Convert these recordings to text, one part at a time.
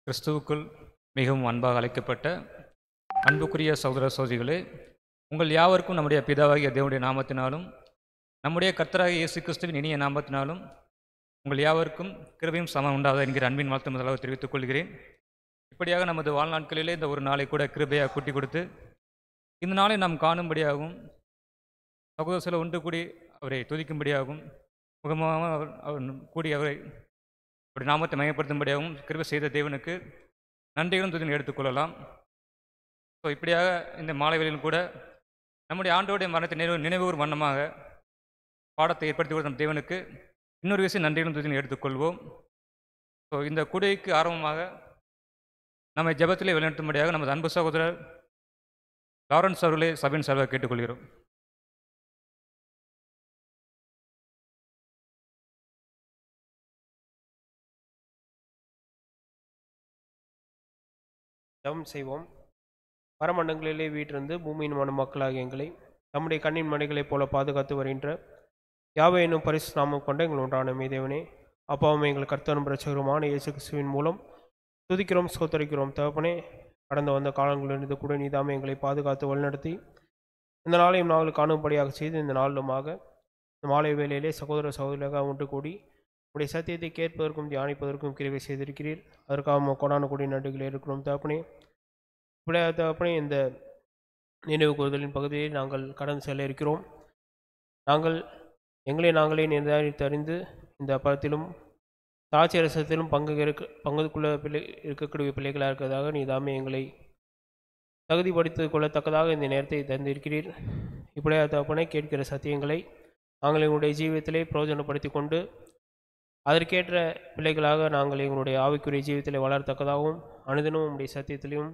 கிறிஸ்துவுக்குள் மிகவும் அன்பாக அழைக்கப்பட்ட அன்புக்குரிய சகோதர சகோதரிகளே, உங்கள் யாவருக்கும் நம்முடைய பிதாவாகிய தேவனுடைய நாமத்தினாலும் நம்முடைய கர்த்தராகிய இயேசு கிறிஸ்துவின் இனிய நாமத்தினாலும் உங்கள் யாவருக்கும் கிருபையும் சமம் உண்டாத என்கிற அன்பின் வாழ்த்து முதலாக தெரிவித்துக் கொள்கிறேன். இப்படியாக நமது வாழ்நாட்களிலே இந்த ஒரு நாளை கூட கிருபையாக கூட்டி கொடுத்து இந்த நாளை நாம் காணும்படியாகவும் சகோதர சில ஒன்று கூடி அவரை துதிக்கும்படியாகவும் முகமாக அவர் கூடி அவரை அப்படி நாமத்தை மையப்படுத்தும்படியாகவும் கிருபை செய்த தேவனுக்கு நன்றிகளும் துதியும் எடுத்துக்கொள்ளலாம். ஸோ இப்படியாக இந்த மாலை வேளையிலும் கூட நம்முடைய ஆண்டோடைய மரணத்தை நினைவுகூர் வண்ணமாக பாடத்தை ஏற்படுத்தி கொடுத்த நம் தேவனுக்கு இன்னொரு விஷயம் நன்றிகளும் துதியும் எடுத்துக்கொள்வோம். ஸோ இந்த கூடைக்கு ஆரம்பமாக நம்மை ஜெபத்திலே வழிநடத்தும்படியாக நமது அன்பு சகோதரர் லாரன்ஸ் அவர்களே சபையின் சார்பாக கேட்டுக்கொள்கிறோம். ஜெபம் செய்வோம். பரமண்டங்களிலே வீட்டிலிருந்து பூமியின் மனுமக்களாகிய எங்களை நம்முடைய கண்ணின் மணிகளைப் போல பாதுகாத்து வருகின்ற யாவை என்னும் பரிசு நாமம் கொண்ட எங்கள் உண்டான மீதேவனே, அப்பாவும் எங்கள் கர்த்தரும் இரட்சகருமான இயேசு கிறிஸ்துவின் மூலம் துதிக்கிறோம், ஸ்தோத்தரிக்கிறோம். தகப்பனே, கடந்து வந்த காலங்களிலிருந்து கூட நீதாமே எங்களை பாதுகாத்து வழிநடத்தி இந்த நாளையும் நாங்கள் காணும்படியாக செய்து இந்த நாளிலுமாக இந்த மாலை வேளையிலே சகோதர சகோதரியாக ஒன்று கூடி உடைய சத்தியத்தை கேட்பதற்கும் தியானிப்பதற்கும் கிருபை செய்திருக்கிறீர். அதற்காக கொடான கூடிய நன்றிகளை இருக்கிறோம். தகப்பனே, இப்படியா தகப்பனே, இந்த நினைவு கூறுதலின் பகுதியை நாங்கள் கடந்து செல்ல இருக்கிறோம். நாங்கள் நாங்களே நிர்ணயித்தறிந்து இந்த படத்திலும் தாட்சி அரசத்திலும் பங்குக்குள்ள இருக்கக்கூடிய பிள்ளைகளாக இருக்கிறதாக நீ தாமே எங்களை தகுதிப்படுத்திக் கொள்ளத்தக்கதாக இந்த நேரத்தை தந்திருக்கிறீர். இப்படியா தகப்பனே, கேட்கிற சத்தியங்களை நாங்கள் எங்களுடைய ஜீவியத்திலே பிரயோஜனப்படுத்தி கொண்டு அதற்கேற்ற பிள்ளைகளாக நாங்கள் எங்களுடைய ஆவிக்குரிய ஜீவியத்தில் வளரத்தக்கதாகவும் அனுதினமும் உங்களுடைய சத்தியத்திலையும்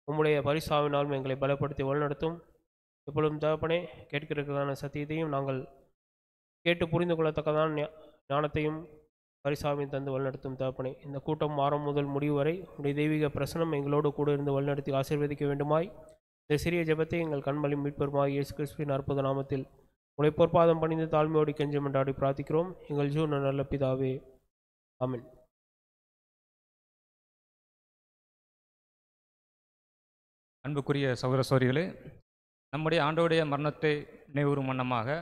உம்முடைய பரிசாவினாலும் எங்களை பலப்படுத்தி வழிநடத்தும். எப்பொழுதும் தகப்பனே, கேட்கிறதுக்கான சத்தியத்தையும் நாங்கள் கேட்டு புரிந்து கொள்ளத்தக்கதான ஞானத்தையும் பரிசாவையும் தந்து வழிநடத்தும். தகப்பனே, இந்த கூட்டம் ஆரம்பம் முதல் முடிவு வரை உடைய தெய்வீக பிரசனம் எங்களோடு கூட இருந்து வழிநடத்தி ஆசீர்வதிக்க வேண்டுமாய் இந்த சிறிய ஜெபத்தை எங்கள் கண்மலி மீட்பெருமாய் இயேசு கிறிஸ்துவின் அற்புத நாமத்தில் உடைய பொற்பாதம் பணிந்து தாழ்மையோடு கெஞ்சி மன்றாடி பிரார்த்திக்கிறோம். எங்கள் ஜீவ நல்ல பிதாவே, ஆமென். அன்புக்குரிய சகோதர சகோதரிகளே, நம்முடைய ஆண்டோடைய மரணத்தை நினைவுறும் வண்ணமாக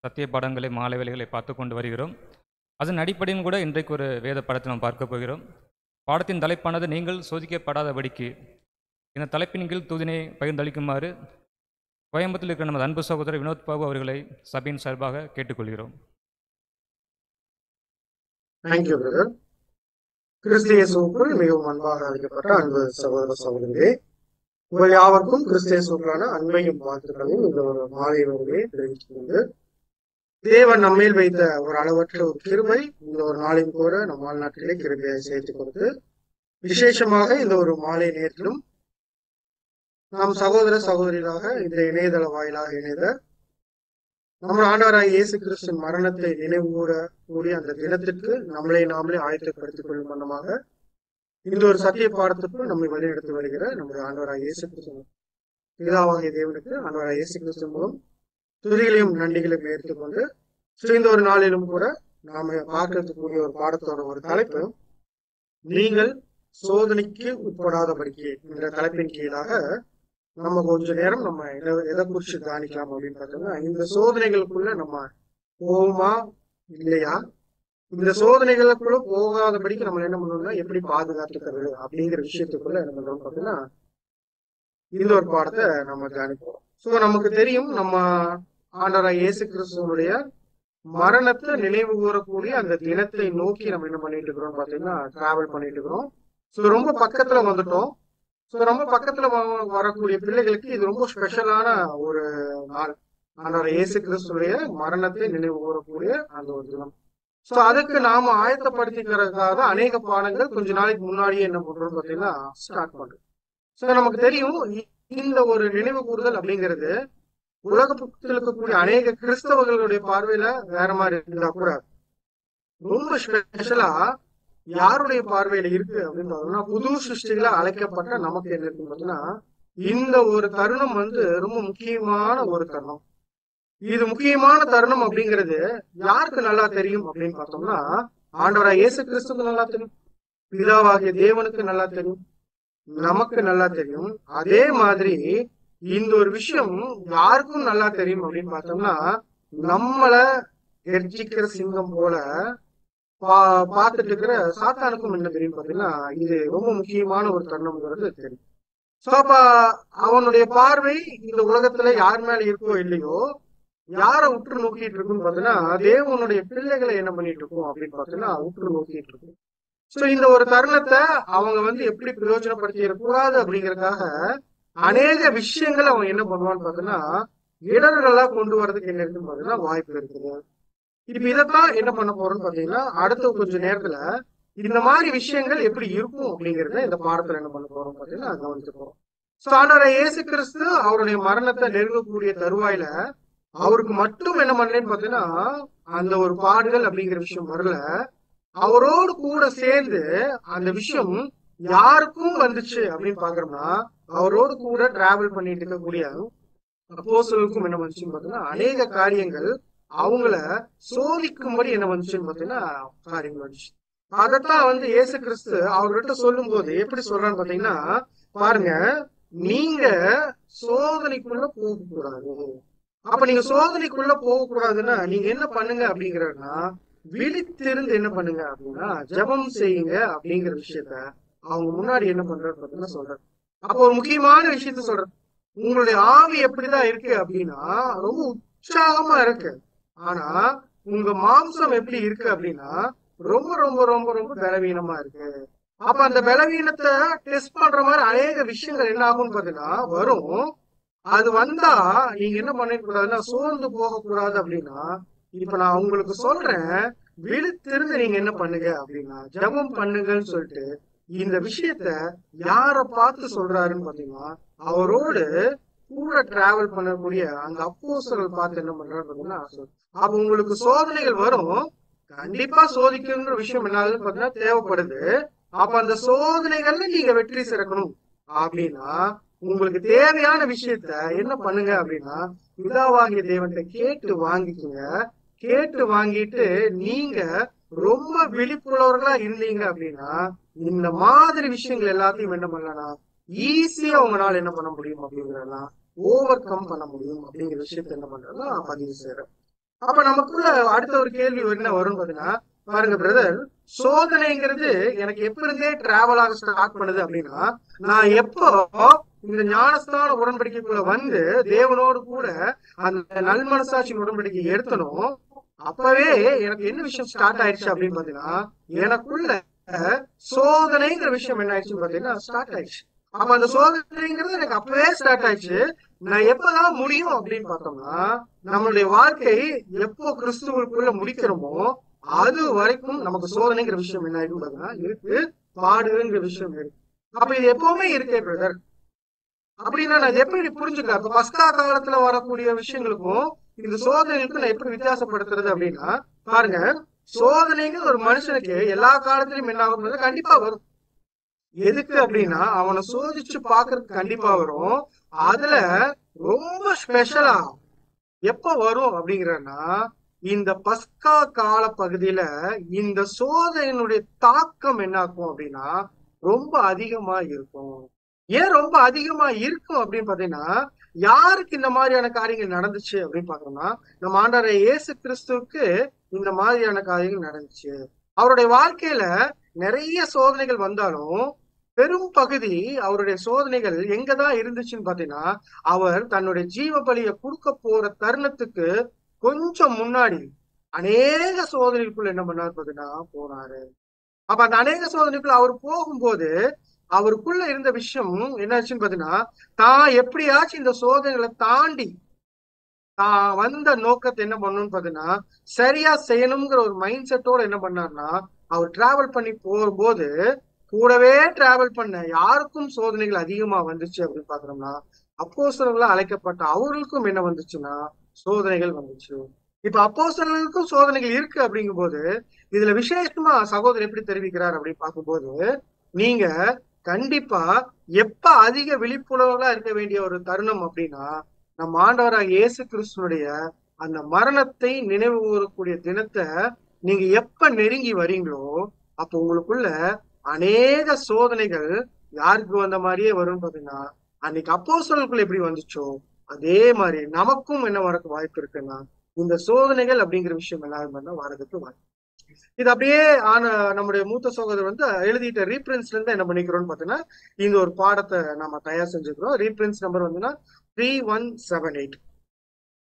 சத்திய பாடங்களை மாலை வேளைகளை பார்த்து கொண்டு வருகிறோம். அதன் அடிப்படையும் கூட இன்றைக்கு ஒரு வேத பாடத்தை நாம் பார்க்க போகிறோம். பாடத்தின் தலைப்பானது நீங்கள் சோதிக்கப்படாதபடிக்கு. இந்த தலைப்பின் கீழ் தூதினை பகிர்ந்தளிக்குமாறு கோயம்புத்தூரில் இருக்கிற நமது அன்பு சகோதரர் வினோத் பாபு அவர்களை சபையின் சார்பாக கேட்டுக்கொள்கிறோம். Thank you brother. கிறிஸ்து இயேசுவுக்குள் மிகவும் அன்பாக அழைக்கப்பட்ட அன்பு சகோதர சகோதரிகளே, உங்கள் யாவருக்கும் கிறிஸ்து இயேசுவுக்கான அன்பையும் வாழ்த்துக்களையும் இந்த ஒரு மாலை வேளையிலே தெரிவித்துக் கொண்டு, தேவன் நம்மேல் வைத்த ஒரு அளவற்ற ஒரு கிருபை இந்த ஒரு நாளையும் கூட நம் வாழ்நாட்டிலே கிருபையை சேர்த்துக் கொடுத்து, விசேஷமாக இந்த ஒரு மாலை நேரத்திலும் நாம் சகோதர சகோதரிகளாக இந்த இணையதள வாயிலாக இணைந்த நம்ம ஆண்டவராகிய இயேசு கிறிஸ்துவின் மரணத்தை நினைவு கூறக்கூடிய அந்த தினத்திற்கு நம்மளை நாமளே ஆயத்தப்படுத்திக் கொள்ளும் வண்ணமாக இந்த ஒரு சத்திய பாடத்திற்கு நம்மை வழிநடத்தி வருகிற நம்முடைய ஆண்டவராகிய இயேசு கிறிஸ்து பிதாவாகிய தேவனுக்கு ஆண்டவராகிய இயேசு கிறிஸ்து மூலம் துதிகளையும் நன்றிகளையும் ஏற்றுக்கொண்டு இந்த ஒரு நாளிலும் கூட நாம பார்க்கறதுக்கூடிய ஒரு பாடத்தோட ஒரு தலைப்பு, நீங்கள் சோதனைக்கு உட்படாதபடிக்கு என்ற தலைப்பின் கீழாக நம்ம கொஞ்ச நேரம் நம்ம எதை குறிச்சு தியானிக்கலாம் அப்படின்னு பார்த்தோம்னா, இந்த சோதனைகளுக்குள்ள நம்ம போகுமா இல்லையா, இந்த சோதனைகளுக்குள்ள போகாதபடிக்கு நம்ம என்ன பண்ணணும்னா எப்படி பாதுகாத்துக்கிறது அப்படிங்கிற விஷயத்துக்குள்ள என்ன பண்றோம் பார்த்தீங்கன்னா இந்த ஒரு பாடத்தை நம்ம தியானிப்போம். சோ நமக்கு தெரியும், நம்ம ஆண்டவராகிய இயேசு கிறிஸ்துவனுடைய மரணத்தை நினைவு கூறக்கூடிய அந்த தினத்தை நோக்கி நம்ம என்ன பண்ணிட்டு இருக்கிறோம் பார்த்தீங்கன்னா டிராவல் பண்ணிட்டு இருக்கிறோம். ஸோ ரொம்ப பக்கத்துல வந்துட்டோம். ஸோ ரொம்ப பக்கத்துல வரக்கூடிய பிள்ளைகளுக்கு இது ரொம்ப ஸ்பெஷலான ஒரு நாள், ஆண்டவராகிய இயேசு கிறிஸ்துடைய மரணத்தை நினைவு கூறக்கூடிய அந்த ஒரு தினம். ஸோ அதுக்கு நாம ஆயத்தப்படுத்திக்கிறதுக்காக அநேக பாடங்கள் கொஞ்ச நாளைக்கு முன்னாடியே என்ன பண்றோம் பார்த்தீங்கன்னா ஸ்டார்ட் பண்றோம். ஸோ நமக்கு தெரியும், இந்த ஒரு நினைவு கூறுதல் அப்படிங்கிறது உலகத்தில் இருக்கக்கூடிய அநேக கிறிஸ்தவர்களுடைய பார்வையில வேற மாதிரி இருந்தா கூட ரொம்ப ஸ்பெஷலா யாருடைய பார்வையில இருக்கு அப்படின்னு பார்த்தோம்னா, புது சிருஷ்டிகள அழைக்கப்பட்ட நமக்கு என்ன இருக்கு பார்த்தீங்கன்னா, இந்த ஒரு தருணம் ரொம்ப முக்கியமான ஒரு தருணம். இது முக்கியமான தருணம் அப்படிங்கிறது யாருக்கு நல்லா தெரியும் அப்படின்னு பார்த்தோம்னா, ஆண்டவராகிய இயேசு கிறிஸ்துவுக்கு நல்லா தெரியும். பிதாவாகிய தேவனுக்கு நல்லா தெரியும், நமக்கு நல்லா தெரியும். அதே மாதிரி இந்த ஒரு விஷயம் யாருக்கும் நல்லா தெரியும் அப்படின்னு பார்த்தோம்னா, நம்மள கர்ஜிக்கிற சிங்கம் போல பார்த்துட்டு இருக்கிற சாத்தானுக்கும் என்ன தெரியும் பாத்தீங்கன்னா, இது ரொம்ப முக்கியமான ஒரு தருணம்ங்கிறது தெரியும். சோ அப்ப அவனுடைய பார்வை இந்த உலகத்துல யார் மேல இருக்கோ இல்லையோ, யார உற்று நோக்கிட்டு இருக்குன்னு பாத்தீங்கன்னா, தேவனுடைய பிள்ளைகளை என்ன பண்ணிட்டு இருக்கோம் அப்படின்னு பாத்தீங்கன்னா உற்று நோக்கிட்டு இருக்கும். சோ இந்த ஒரு தருணத்தை அவங்க எப்படி பிரயோஜனப்படுத்திடக்கூடாது அப்படிங்கறதுக்காக அநேக விஷயங்கள் அவன் என்ன பண்ணுவான்னு பாத்தீங்கன்னா, இடர்களா கொண்டு வர்றதுக்கு என்ன இருக்குன்னு பாத்தீங்கன்னா வாய்ப்பு இருக்குது. இப்ப இதைத்தான் என்ன பண்ண போறோம்னு பாத்தீங்கன்னா, அடுத்த கொஞ்ச நேரத்துல இந்த மாதிரி விஷயங்கள் எப்படி இருக்கும் அப்படிங்கறத இந்த பாடத்துல என்ன பண்ண போறோம் பாத்தீங்கன்னா கவனிச்சு போறோம். ஆண்டவராகிய இயேசு கிறிஸ்து அவருடைய மரணத்தை நெருங்கக்கூடிய தருவாயில அவருக்கு மட்டும் என்ன பண்ணலன்னு பாத்தீங்கன்னா, அந்த ஒரு பாடுகள் அப்படிங்கிற விஷயம் வரல. அவரோடு கூட சேர்ந்து அந்த விஷயம் யாருக்கும் வந்துச்சு அப்படின்னு பாக்குறோம்னா, அவரோடு கூட டிராவல் பண்ணிட்டு இருக்கக்கூடிய அப்போஸ்தலருக்கும் என்ன வந்துச்சுன்னு பாத்தீங்கன்னா, அநேக காரியங்கள் அவங்கள சோதிக்கும்படி என்ன வந்துச்சுன்னு பாத்தீங்கன்னா காரியங்கள் வந்துச்சு. அதத்தான் இயேசு கிறிஸ்து அவர்கிட்ட சொல்லும் போது எப்படி சொல்றான்னு பாத்தீங்கன்னா, பாருங்க, நீங்க சோதனைக்குள்ள போக கூடாது. அப்ப நீங்க சோதனைக்குள்ள போக கூடாதுன்னா நீங்க என்ன பண்ணுங்க அப்படிங்கிறன்னா, விழித்திருந்து என்ன பண்ணுங்க அப்படின்னா ஜெபம் செய்யுங்க அப்படிங்கிற விஷயத்த அவங்க முன்னாடி என்ன பண்றாரு பாத்தீங்கன்னா சொல்றாரு. அப்போ ஒரு முக்கியமான விஷயத்த சொல்றாரு. உங்களுடைய ஆவி எப்படிதான் இருக்கு அப்படின்னா ரொம்ப உற்சாகமா இருக்கு. ஆனா உங்க மாம்சம் எப்படி இருக்கு அப்படின்னா ரொம்ப ரொம்ப ரொம்ப ரொம்ப பலவீனமா இருக்கு. அப்ப அந்த பலவீனத்தை டெஸ்ட் பண்ற மாதிரி அநேக விஷயங்கள் என்ன ஆகும்னு பாத்தீங்கன்னா வரும். அது வந்தா நீங்க என்ன பண்ணிக்கூடாதுன்னா சோர்ந்து போக கூடாது. அப்படின்னா இப்ப நான் உங்களுக்கு சொல்றேன், விழித்திருந்து நீங்க என்ன பண்ணுங்க அப்படின்னா ஜெபம் பண்ணுங்கன்னு சொல்லிட்டு இந்த விஷயத்த யார பார்த்து சொல்றாருன்னு பாத்தீங்கன்னா, அவரோடு கூட டிராவல் பண்ணக்கூடிய அந்த அப்போஸ்தலர்கள் பார்த்து என்ன பண்றாரு பாத்தீங்கன்னா, அப்ப உங்களுக்கு சோதனைகள் வரும். கண்டிப்பா சோதிக்கணுங்கிற விஷயம் என்னதுன்னு பாத்தீங்கன்னா தேவைப்படுது. அப்ப அந்த சோதனைகள்ல நீங்க வெற்றி சிறக்கணும் அப்படின்னா உங்களுக்கு தேவையான விஷயத்த என்ன பண்ணுங்க அப்படின்னா, பிதாவாகிய தேவன்கிட்ட கேட்டு வாங்கிக்கோங்க. கேட்டு வாங்கிட்டு நீங்க ரொம்ப விழிப்புள்ளவர்களா இருந்தீங்க அப்படின்னா இந்த மாதிரி விஷயங்கள் எல்லாத்தையும் என்ன பண்ணலாம், ஈஸியா உங்களால என்ன பண்ண முடியும் அப்படிங்கிறதெல்லாம் ஓவர் கம் பண்ண முடியும் அப்படிங்கிற விஷயத்த என்ன பண்றதுன்னா பதிவு செய்யறேன். அப்ப நமக்குள்ள அடுத்த ஒரு கேள்வி என்ன வரும்னு பாத்தீங்கன்னா, பாருங்க பிரதர், சோதனைங்கிறது எனக்கு எப்ப இருந்தே டிராவல் ஆக ஸ்டார்ட் பண்ணுது அப்படின்னா, நான் எப்போ இந்த ஞானஸ்தான உடன்படிக்கைக்குள்ள தேவனோடு கூட அந்த நல்மனசாட்சி உடன்படிக்கை எடுத்தனும், அப்பவே எனக்கு என்ன விஷயம் ஸ்டார்ட் ஆயிடுச்சு அப்படின்னு பாத்தீங்கன்னா, எனக்குள்ள சோதனைங்கிற விஷயம் என்ன ஆயிடுச்சுன்னு பாத்தீங்கன்னா ஸ்டார்ட் ஆயிடுச்சு. அப்ப அந்த சோதனைங்கிறது எனக்கு அப்பவே ஸ்டார்ட் ஆயிடுச்சு. நான் எப்பதான் முடியும் அப்படின்னு பார்த்தோம்னா, நம்மளுடைய வாழ்க்கை எப்போ கிறிஸ்துவுக்குள்ள முடிக்கிறோமோ அது வரைக்கும் நமக்கு சோதனைங்கிற விஷயம் என்ன ஆயிடும் பாத்தீங்கன்னா இருக்கு, பாடுங்கிற விஷயம் இருக்கு. அப்ப இது எப்பவுமே இருக்கே பிரதர் அப்படின்னா நான் எப்படி புரிஞ்சுக்க? இப்ப பஸ்கா காலத்துல வரக்கூடிய விஷயங்களுக்கும் இந்த சோதனைகளுக்கும் நான் எப்படி வித்தியாசப்படுத்துறது அப்படின்னா, பாருங்க, சோதனைகள் ஒரு மனுஷனுக்கு எல்லா காலத்திலும் என்ன ஆகும் கண்டிப்பா வரும். எதுக்கு அப்படின்னா அவனை சோதிச்சு பாக்குறதுக்கு கண்டிப்பா வரும். அதுல ரொம்ப ஸ்பெஷலா எப்ப வரும் அப்படிங்கிறன்னா, இந்த பஸ்கா கால பகுதியில இந்த சோதனையினுடைய தாக்கம் என்ன ஆகும் அப்படின்னா ரொம்ப அதிகமா இருக்கும். ஏன் ரொம்ப அதிகமா இருக்கும் அப்படின்னு பாத்தீங்கன்னா, யாருக்கு இந்த மாதிரியான காரியங்கள் நடந்துச்சு அப்படின்னு பாக்கணும்னா, நம்ம ஆண்டவராகிய இயேசு கிறிஸ்துவுக்கு இந்த மாதிரியான காரியங்கள் நடந்துச்சு. அவருடைய வாழ்க்கையில நிறைய சோதனைகள் வந்தாலும் பெரும் பகுதி அவருடைய சோதனைகள் எங்கதான் இருந்துச்சுன்னு பாத்தீங்கன்னா, அவர் தன்னுடைய ஜீவ பலியை கொடுக்க போற தருணத்துக்கு கொஞ்சம் முன்னாடி அநேக சோதனைக்குள்ள என்ன பண்ணாரு பாத்தீங்கன்னா போனாரு. அப்ப அந்த அநேக சோதனைக்குள்ள அவர் போகும்போது அவருக்குள்ள இருந்த விஷயம் என்னாச்சுன்னு பாத்தீங்கன்னா, தான் எப்படியாச்சும் இந்த சோதனைகளை தாண்டி தான் வந்த நோக்கத்தை என்ன பண்ணணும்னு பாத்தீங்கன்னா சரியா செய்யணுங்கிற ஒரு மைண்ட் செட்டோட என்ன பண்ணாருன்னா, அவர் டிராவல் பண்ணி போகும்போது கூடவே டிராவல் பண்ண யாருக்கும் சோதனைகள் அதிகமா வந்துச்சு அப்படின்னு பாக்குறோம்னா, அப்போஸ்தலர்களா அழைக்கப்பட்ட அவர்களுக்கும் என்ன வந்துச்சுன்னா சோதனைகள் வந்துச்சு. இப்ப அப்போஸ்தலர்களுக்கும் சோதனைகள் இருக்கு அப்படிங்கும் போது இதுல விசேஷமா சகோதரர் எப்படி தெரிவிக்கிறார் அப்படின்னு பார்க்கும்போது, நீங்க கண்டிப்பா எப்ப அதிக விழிப்புணர்வுகளா இருக்க வேண்டிய ஒரு தருணம் அப்படின்னா, நம்ம ஆண்டவராகிய இயேசு கிறிஸ்துனுடைய அந்த மரணத்தை நினைவு கூறக்கூடிய தினத்தை நீங்க எப்ப நெருங்கி வரீங்களோ அப்ப உங்களுக்குள்ள அநேக சோதனைகள் யாருக்கு வந்த மாதிரியே வரும்னு பாத்தீங்கன்னா, அன்னைக்கு அப்போஸ்தலர்களுக்குள்ள எப்படி வந்துச்சோ அதே மாதிரி நமக்கும் என்ன வரக்கு வாய்ப்பு இருக்குன்னா, இந்த சோதனைகள் அப்படிங்கிற விஷயம் எல்லாரும் வரதுக்கு வாய்ப்பு. இது அப்படியே நம்முடைய மூத்த சகோதரர் எழுதிட்ட ரீபிரின்ஸ்ல இருந்து என்ன பண்ணிக்கிறோம்னு பாத்தீங்கன்னா, இந்த ஒரு பாடத்தை நம்ம தயார் செஞ்சுக்கிறோம். ரீபிரின்ஸ் நம்பர் 3178.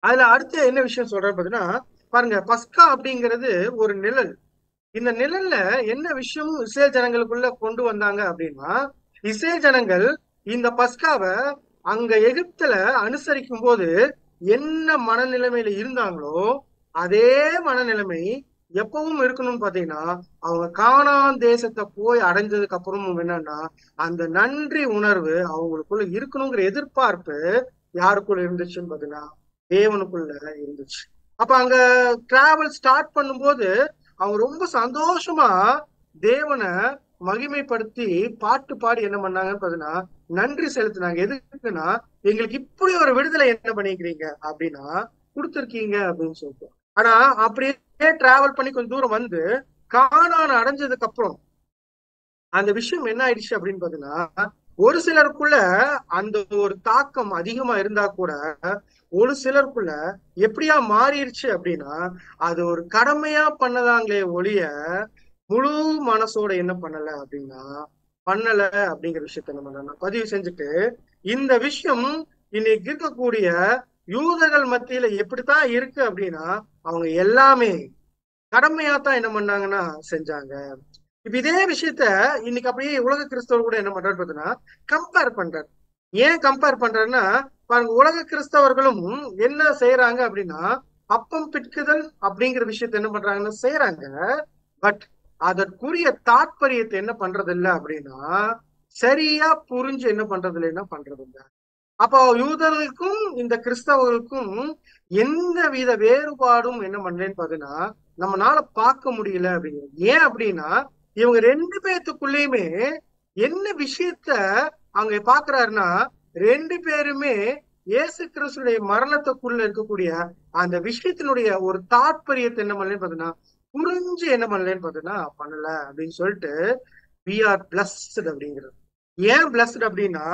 அதுல அடுத்து என்ன விஷயம் சொல்றேன்னு பாத்தீங்கன்னா, பாருங்க, பஸ்கா அப்படிங்கிறது ஒரு நிழல். இந்த நிழல்ல என்ன விஷயமும் இஸ்ரேல் ஜனங்களுக்குள்ள கொண்டு வந்தாங்க அப்படின்னா, இஸ்ரேல் ஜனங்கள் இந்த பஸ்காவை அங்க எகிப்துல அனுசரிக்கும் போது என்ன மனநிலைமையில இருந்தாங்களோ அதே மனநிலைமை எப்பவும் இருக்கணும்னு பாத்தீங்கன்னா, அவங்க கானான் தேசத்தை போய் அடைஞ்சதுக்கு அப்புறமும் என்னன்னா, அந்த நன்றி உணர்வு அவங்களுக்குள்ள இருக்கணுங்கிற எதிர்பார்ப்பு யாருக்குள்ள இருந்துச்சுன்னு பாத்தீங்கன்னா, தேவனுக்குள்ள இருந்துச்சு. அப்ப அங்க டிராவல் ஸ்டார்ட் பண்ணும்போது அவங்க ரொம்ப சந்தோஷமா தேவனை மகிமைப்படுத்தி பாட்டு பாடி என்ன பண்ணாங்கன்னு பாத்தீங்கன்னா, நன்றி செலுத்தினாங்க. எதுக்குன்னா, எங்களுக்கு இப்படி ஒரு விடுதலை என்ன பண்ணிக்கிறீங்க அப்படின்னா கொடுத்துருக்கீங்க அப்படின்னு சொல்லிட்டு. ஆனா அப்படியே டிராவல் பண்ணி கொஞ்சம் தூரம் வந்து கானான் அடைஞ்சதுக்கு அப்புறம் அந்த விஷயம் என்ன ஆயிடுச்சு அப்படின்னு பாத்தீங்கன்னா, ஒரு சிலருக்குள்ள அந்த ஒரு தாக்கம் அதிகமா இருந்தா கூட ஒரு சிலருக்குள்ள எப்படியா மாறிடுச்சு அப்படின்னா, அது ஒரு கடமையா பண்ணதாங்களே ஒழிய முழு மனசோட என்ன பண்ணல அப்படின்னா பண்ணல அப்படிங்கிற விஷயத்த நம்ம பதிவு செஞ்சுட்டு, இந்த விஷயம் இன்னைக்கு இருக்கக்கூடிய யூதர்கள் மத்தியில எப்படித்தான் இருக்கு அப்படின்னா, அவங்க எல்லாமே கடமையா தான் என்ன பண்ணாங்கன்னா செஞ்சாங்க. இப்ப இதே விஷயத்த இன்னைக்கு அப்படியே உலக கிறிஸ்தவர் கூட என்ன பண்றாரு பார்த்தீங்கன்னா, கம்பேர் பண்றாரு. ஏன் கம்பேர் பண்றாருன்னா, பாருங்க, உலக கிறிஸ்தவர்களும் என்ன செய்யறாங்க அப்படின்னா, அப்பம் பிட்குதல் அப்படிங்கிற விஷயத்த என்ன பண்றாங்கன்னா செய்யறாங்க. பட் அதற்குரிய தாற்பயத்தை என்ன பண்றது இல்லை அப்படின்னா, சரியா புரிஞ்சு என்ன பண்றது இல்லைன்னா பண்றது இல்லை. அப்போ யூதர்களுக்கும் இந்த கிறிஸ்தவர்களுக்கும் எந்த வித வேறுபாடும் என்ன பண்ணலன்னு பாத்தீங்கன்னா நம்மளால பார்க்க முடியல அப்படிங்கிறது. ஏன் அப்படின்னா, இவங்க ரெண்டு பேத்துக்குள்ளயுமே என்ன விஷயத்த அங்க பாக்குறாருன்னா, ரெண்டு பேருமே இயேசு கிறிஸ்துடைய மரணத்துக்குள்ள இருக்கக்கூடிய அந்த விஷயத்தினுடைய ஒரு தாற்பயத்தை என்ன பண்ணலன்னு பாத்தீங்கன்னா புரிஞ்சு என்ன பண்ணலன்னு பாத்தீங்கன்னா பண்ணல அப்படின்னு சொல்லிட்டு we are blessed அப்படிங்கிறது. ஏன் blessed அப்படின்னா,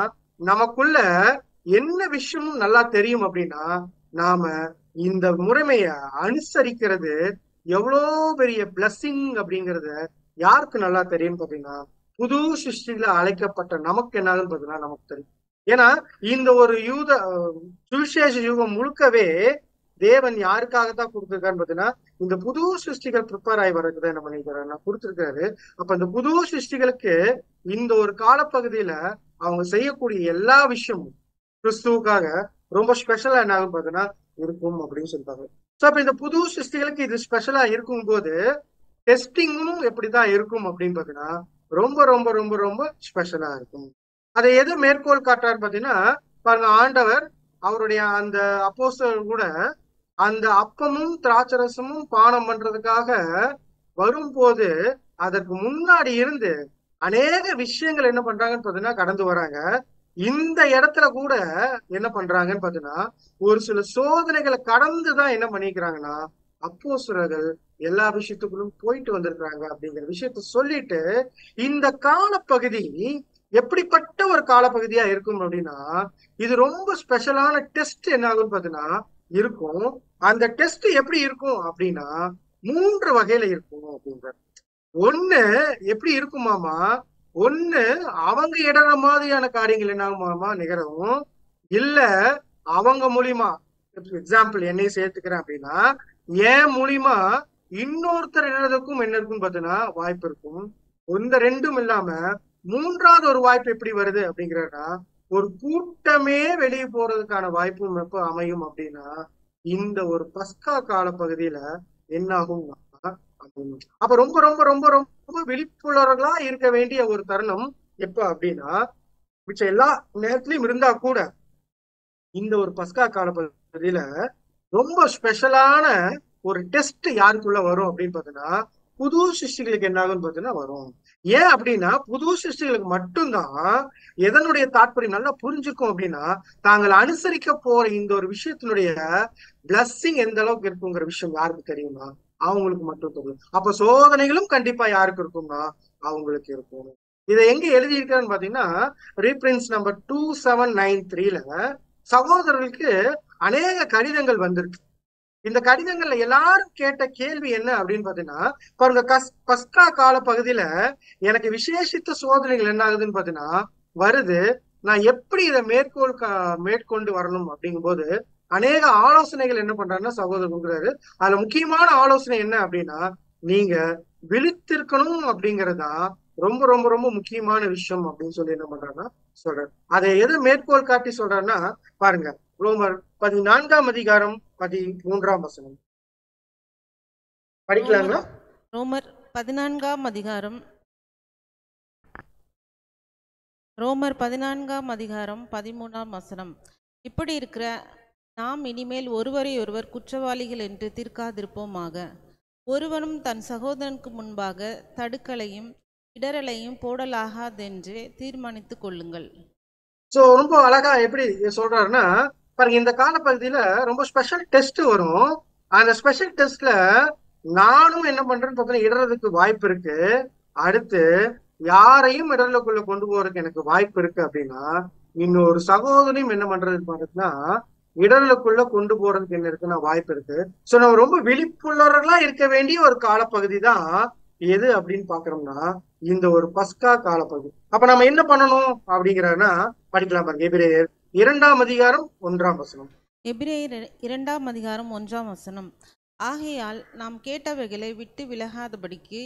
நமக்குள்ள என்ன விஷயமும் நல்லா தெரியும் அப்படின்னா, நாம இந்த முறைமைய அனுசரிக்கிறது எவ்வளோ பெரிய பிளஸ்ஸிங் அப்படிங்கறத யாருக்கு நல்லா தெரியும் பாத்தீங்கன்னா, புது சிருஷ்டியில அழைக்கப்பட்ட நமக்கு என்னன்னு பாத்தீங்கன்னா நமக்கு தெரியும். ஏன்னா இந்த ஒரு சுவிசேஷ யுகம் முழுக்கவே தேவன் யாருக்காகத்தான் கொடுத்திருக்காருன்னு பாத்தீங்கன்னா, இந்த புது சிருஷ்டிகள் ப்ரிப்பேர் ஆகி வர்றதுதான் என்ன பண்ணிக்கிறாரு கொடுத்திருக்காரு. அப்ப இந்த புது சிருஷ்டிகளுக்கு இந்த ஒரு காலப்பகுதியில அவங்க செய்யக்கூடிய எல்லா விஷயமும் கிறிஸ்துவுக்காக ரொம்ப ஸ்பெஷலா என்ன ஆகும் பாத்தீங்கன்னா இருக்கும் அப்படின்னு சொல்லிட்டாங்க. சோ அப்ப இந்த புது சிருஷ்டிகளுக்கு இது ஸ்பெஷலா இருக்கும் போது டெஸ்டிங்கும் எப்படிதான் இருக்கும் அப்படின்னு பாத்தீங்கன்னா ரொம்ப ரொம்ப ரொம்ப ரொம்ப ஸ்பெஷலா இருக்கும். அதை எது மேற்கோள் காட்டுறாரு பாத்தீங்கன்னா, பாருங்க, ஆண்டவர் அவருடைய அந்த அப்போஸ்தலர் கூட அந்த அப்பமும் திராட்சரசமும் பானம் பண்றதுக்காக வரும்போது அதற்கு முன்னாடி இருந்து அநேக விஷயங்கள் என்ன பண்றாங்கன்னு பாத்தீங்கன்னா கடந்து வராங்க. இந்த இடத்துல கூட என்ன பண்றாங்கன்னு பாத்தீங்கன்னா ஒரு சில சோதனைகளை கடந்துதான் என்ன பண்ணிக்கிறாங்கன்னா அப்போஸ்தலர்கள் எல்லா விஷயத்துக்குள்ளும் போயிட்டு வந்திருக்கிறாங்க அப்படிங்கிற விஷயத்த சொல்லிட்டு, இந்த காலப்பகுதி எப்படிப்பட்ட ஒரு காலப்பகுதியா இருக்கும் அப்படின்னா, இது ரொம்ப ஸ்பெஷலான டெஸ்ட் என்ன ஆகும்னு பாத்தீங்கன்னா இருக்கும். அந்த டெஸ்ட் எப்படி இருக்கும் அப்படின்னா 3 வகையில இருக்கும் அப்படின்ற. ஒண்ணு எப்படி இருக்குமாமா, ஒண்ணு அவங்க இடற மாதிரியான காரியங்கள் என்ன ஆகுமாமா நிகழும், இல்ல அவங்க மூலியமா, எக்ஸாம்பிள் என்னையும் சேர்த்துக்கிறேன் அப்படின்னா, ஏன் மூலியமா இன்னொருத்தர் இடறதுக்கும் என்ன இருக்குன்னு பாத்தீங்கன்னா வாய்ப்பு இருக்கும். இந்த ரெண்டும் இல்லாம மூன்றாவது ஒரு வாய்ப்பு எப்படி வருது அப்படிங்கிறன்னா, ஒரு கூட்டமே வெளியே போறதுக்கான வாய்ப்பும் எப்ப அமையும் அப்படின்னா இந்த ஒரு பஸ்கா கால பகுதியில என்ன ஆகும். அப்ப ரொம்ப ரொம்ப ரொம்ப ரொம்ப விழிப்புணர்வுகளா இருக்க வேண்டிய ஒரு தருணம் எப்ப அப்படின்னா, மிச்ச எல்லா நேரத்திலயும் இருந்தா கூட இந்த ஒரு பஸ்கா கால பகுதியில ரொம்ப ஸ்பெஷலான ஒரு டெஸ்ட் யாருக்குள்ள வரும் அப்படின்னு பாத்தீங்கன்னா புது சிருஷ்டிகளுக்கு என்ன ஆகும்னு பாத்தீங்கன்னா வரும். ஏன் அப்படின்னா புது சிருஷ்டிகளுக்கு மட்டும்தான் எதனுடைய தாற்பயம் நல்லா புரிஞ்சுக்கும் அப்படின்னா, தாங்கள் அனுசரிக்க போற இந்த ஒரு விஷயத்தினுடைய பிளஸ்ஸிங் எந்த அளவுக்கு இருக்குங்கிற விஷயம் யாருக்கு தெரியுமா, அவங்களுக்கு மட்டும் தெரியும். அப்ப சோதனைகளும் கண்டிப்பா யாருக்கு இருக்கும்னா அவங்களுக்கு இருக்கும். இதை எங்க எழுதியிருக்கான்னு பாத்தீங்கன்னா ரீப்ரின்ஸ் நம்பர் 2793ல சகோதரர்களுக்கு அநேக கடிதங்கள் வந்திருக்கு. இந்த கடிதங்கள்ல எல்லாரும் கேட்ட கேள்வி என்ன அப்படின்னு பாத்தீங்கன்னா, பாருங்க, பஸ்கா கால பகுதியில எனக்கு விசேஷித்த சோதனைகள் என்ன ஆகுதுன்னு பாத்தீங்கன்னா வருது. நான் எப்படி இதை மேற்கொண்டு வரணும் அப்படிங்கும் போது அநேக ஆலோசனைகள் என்ன பண்றாருன்னா சகோதரர் கொடுக்குறாரு. அதுல முக்கியமான ஆலோசனை என்ன அப்படின்னா, நீங்க விழித்திருக்கணும் அப்படிங்கறதா ரொம்ப ரொம்ப ரொம்ப முக்கியமான விஷயம் அப்படின்னு சொல்லி என்ன பண்றாருன்னா சொல்றாரு. அதை எதை மேற்கோள் காட்டி சொல்றாருன்னா பாருங்க, ரோமர் 14ஆம் அதிகாரம் 13ஆம் வசனம் படிக்கலாங்களா? ரோமர் 14ஆம் அதிகாரம் 13ஆம் வசனம். இப்படி இருக்கிற நாம் இனிமேல் ஒருவரை ஒருவர் குற்றவாளிகள் என்று தீர்க்காதிருப்போமாக. ஒருவனும் தன் சகோதரனுக்கு முன்பாக தடுக்கலையும் இடரலையும் போடலாகாதென்று தீர்மானித்துக் கொள்ளுங்கள். சோ ரொம்ப அழகா எப்படி சொல்றாருன்னா பாருங்க, இந்த காலப்பகுதியில ரொம்ப ஸ்பெஷல் டெஸ்ட் வரும். அந்த ஸ்பெஷல் டெஸ்ட்ல நானும் என்ன பண்றேன்னு பார்த்தீங்கன்னா இடறதுக்கு வாய்ப்பு இருக்கு. அடுத்து யாரையும் இடர்களுக்குள்ள கொண்டு போறதுக்கு எனக்கு வாய்ப்பு இருக்கு அப்படின்னா, இன்னொரு சகோதரியும் என்ன பண்றது பார்த்தீங்கன்னா இடர்களுக்குள்ள கொண்டு போறதுக்கு என்ன இருக்குன்னா வாய்ப்பு இருக்கு. சோ நம்ம ரொம்ப விழிப்புள்ளவர்களா இருக்க வேண்டிய ஒரு காலப்பகுதி தான் எது அப்படின்னு பாக்குறோம்னா இந்த ஒரு பஸ்கா காலப்பகுதி. அப்ப நம்ம என்ன பண்ணணும் அப்படிங்கிறன்னா படிக்கலாம் பாருங்க. எபிரேயர் 2ஆம் அதிகாரம் 1ஆம் வசனம். எபிரேயர் 2ஆம் அதிகாரம் 1ஆம் வசனம். ஆகையால் நாம் கேட்டவைகளை விட்டு விலகாதபடிக்கு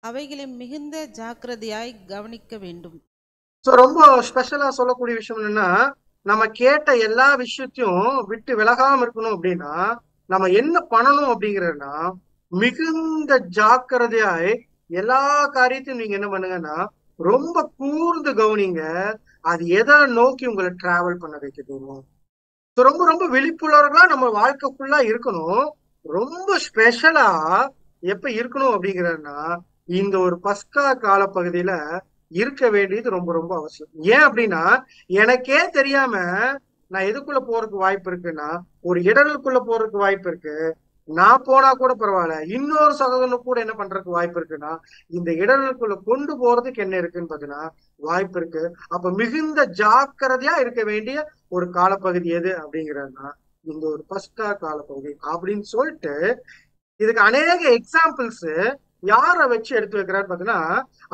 அவைகளை மிகுந்த ஜாக்கிரதையாய் கவனிக்க வேண்டும். சோ ரொம்ப ஸ்பெஷலா சொல்லக்கூடிய விஷயம் என்னன்னா, நம்ம கேட்ட எல்லா விஷயத்தையும் விட்டு விலகாம இருக்கணும் அப்படின்னா நம்ம என்ன பண்ணணும் அப்படிங்கிறதுனா மிகுந்த ஜாக்கிரதையாய் எல்லா காரியத்தையும் நீங்க என்ன பண்ணுங்கன்னா ரொம்ப கூர்ந்து கவனிங்க. அது எதை நோக்கி உங்களை டிராவல் பண்ண வைக்கணும். ரொம்ப ரொம்ப விழிப்புள்ளவர்களா நம்ம வாழ்க்கைக்குள்ளா இருக்கணும். ரொம்ப ஸ்பெஷலா எப்ப இருக்கணும் அப்படிங்கிறதுனா இந்த ஒரு பஸ்கா கால பகுதியில இருக்க வேண்டியது ரொம்ப ரொம்ப அவசியம். ஏன் அப்படின்னா எனக்கே தெரியாம நான் எதுக்குள்ள போறதுக்கு வாய்ப்பு இருக்குன்னா ஒரு இடர்களுக்குள்ள போறதுக்கு வாய்ப்பு இருக்கு. நான் போனா கூட பரவாயில்ல, இன்னொரு சகோதரனுக்கு கூட என்ன பண்றதுக்கு வாய்ப்பு இருக்குன்னா இந்த இடர்களுக்குள்ள கொண்டு போறதுக்கு என்ன இருக்குன்னு பாத்தீங்கன்னா வாய்ப்பு இருக்கு. அப்ப மிகுந்த ஜாக்கிரதையா இருக்க வேண்டிய ஒரு காலப்பகுதி எது அப்படிங்கிறதுனா இந்த ஒரு பஸ்கா காலப்பகுதி அப்படின்னு சொல்லிட்டு இதுக்கு அநேக எக்ஸாம்பிள்ஸ் யாரை வச்சு எடுத்து வைக்கிறான்னு பாத்தீங்கன்னா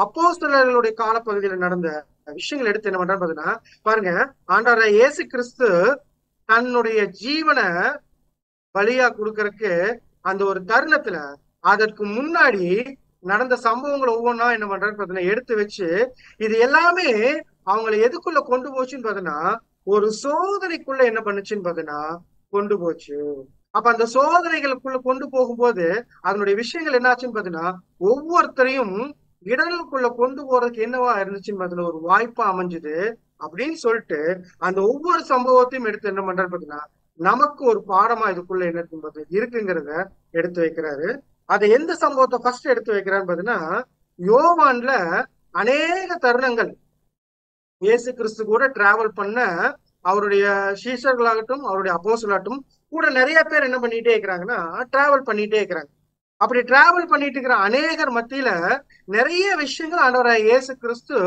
அப்போஸ்தலர்களுடைய காலப்பகுதியில நடந்த விஷயங்கள் எடுத்து என்ன பண்றான்னு பாத்தீங்கன்னா பாருங்க, ஆண்டவராகிய இயேசு கிறிஸ்து தன்னுடைய ஜீவனை பலியா கொடுக்கறதுக்கு அந்த ஒரு தருணத்துல அதற்கு முன்னாடி நடந்த சம்பவங்களை ஒவ்வொன்றா என்ன பண்றான்னு பாத்தீங்கன்னா எடுத்து வச்சு இது எல்லாமே அவங்களை எதுக்குள்ள கொண்டு போச்சுன்னு பாத்தீங்கன்னா ஒரு சோதனைக்குள்ள என்ன பண்ணுச்சுன்னு பாத்தீங்கன்னா கொண்டு போச்சு. அப்ப அந்த சோதனைகளுக்குள்ள கொண்டு போகும்போது அதனுடைய விஷயங்கள் என்னாச்சுன்னு பாத்தீங்கன்னா ஒவ்வொருத்தரையும் இடர்களுக்குள்ள கொண்டு போறதுக்கு என்னவா இருந்துச்சுன்னு பாத்தீங்கன்னா ஒரு வாய்ப்பா அமைஞ்சுது அப்படின்னு சொல்லிட்டு அந்த ஒவ்வொரு சம்பவத்தையும் எடுத்து என்ன பண்றாரு பாத்தீங்கன்னா நமக்கு ஒரு பாடமா இதுக்குள்ள என்ன இருக்குங்கிறத எடுத்து வைக்கிறாரு. அதை எந்த சம்பவத்தை ஃபர்ஸ்ட் எடுத்து வைக்கிறான்னு பாத்தீங்கன்னா யோவான்ல அநேக தருணங்கள் இயேசு கிறிஸ்து கூட டிராவல் பண்ண அவருடைய சீஷர்களாகட்டும் அவருடைய அப்போஸ்தலராகட்டும் கூட நிறைய பேர் என்ன பண்ணிட்டே இருக்கிறாங்கன்னா டிராவல் பண்ணிட்டே இருக்கிறாங்க. அப்படி டிராவல் பண்ணிட்டு இருக்கிற அநேகர் மத்தியில நிறைய விஷயங்கள் ஆண்டவராகிய இயேசு கிறிஸ்து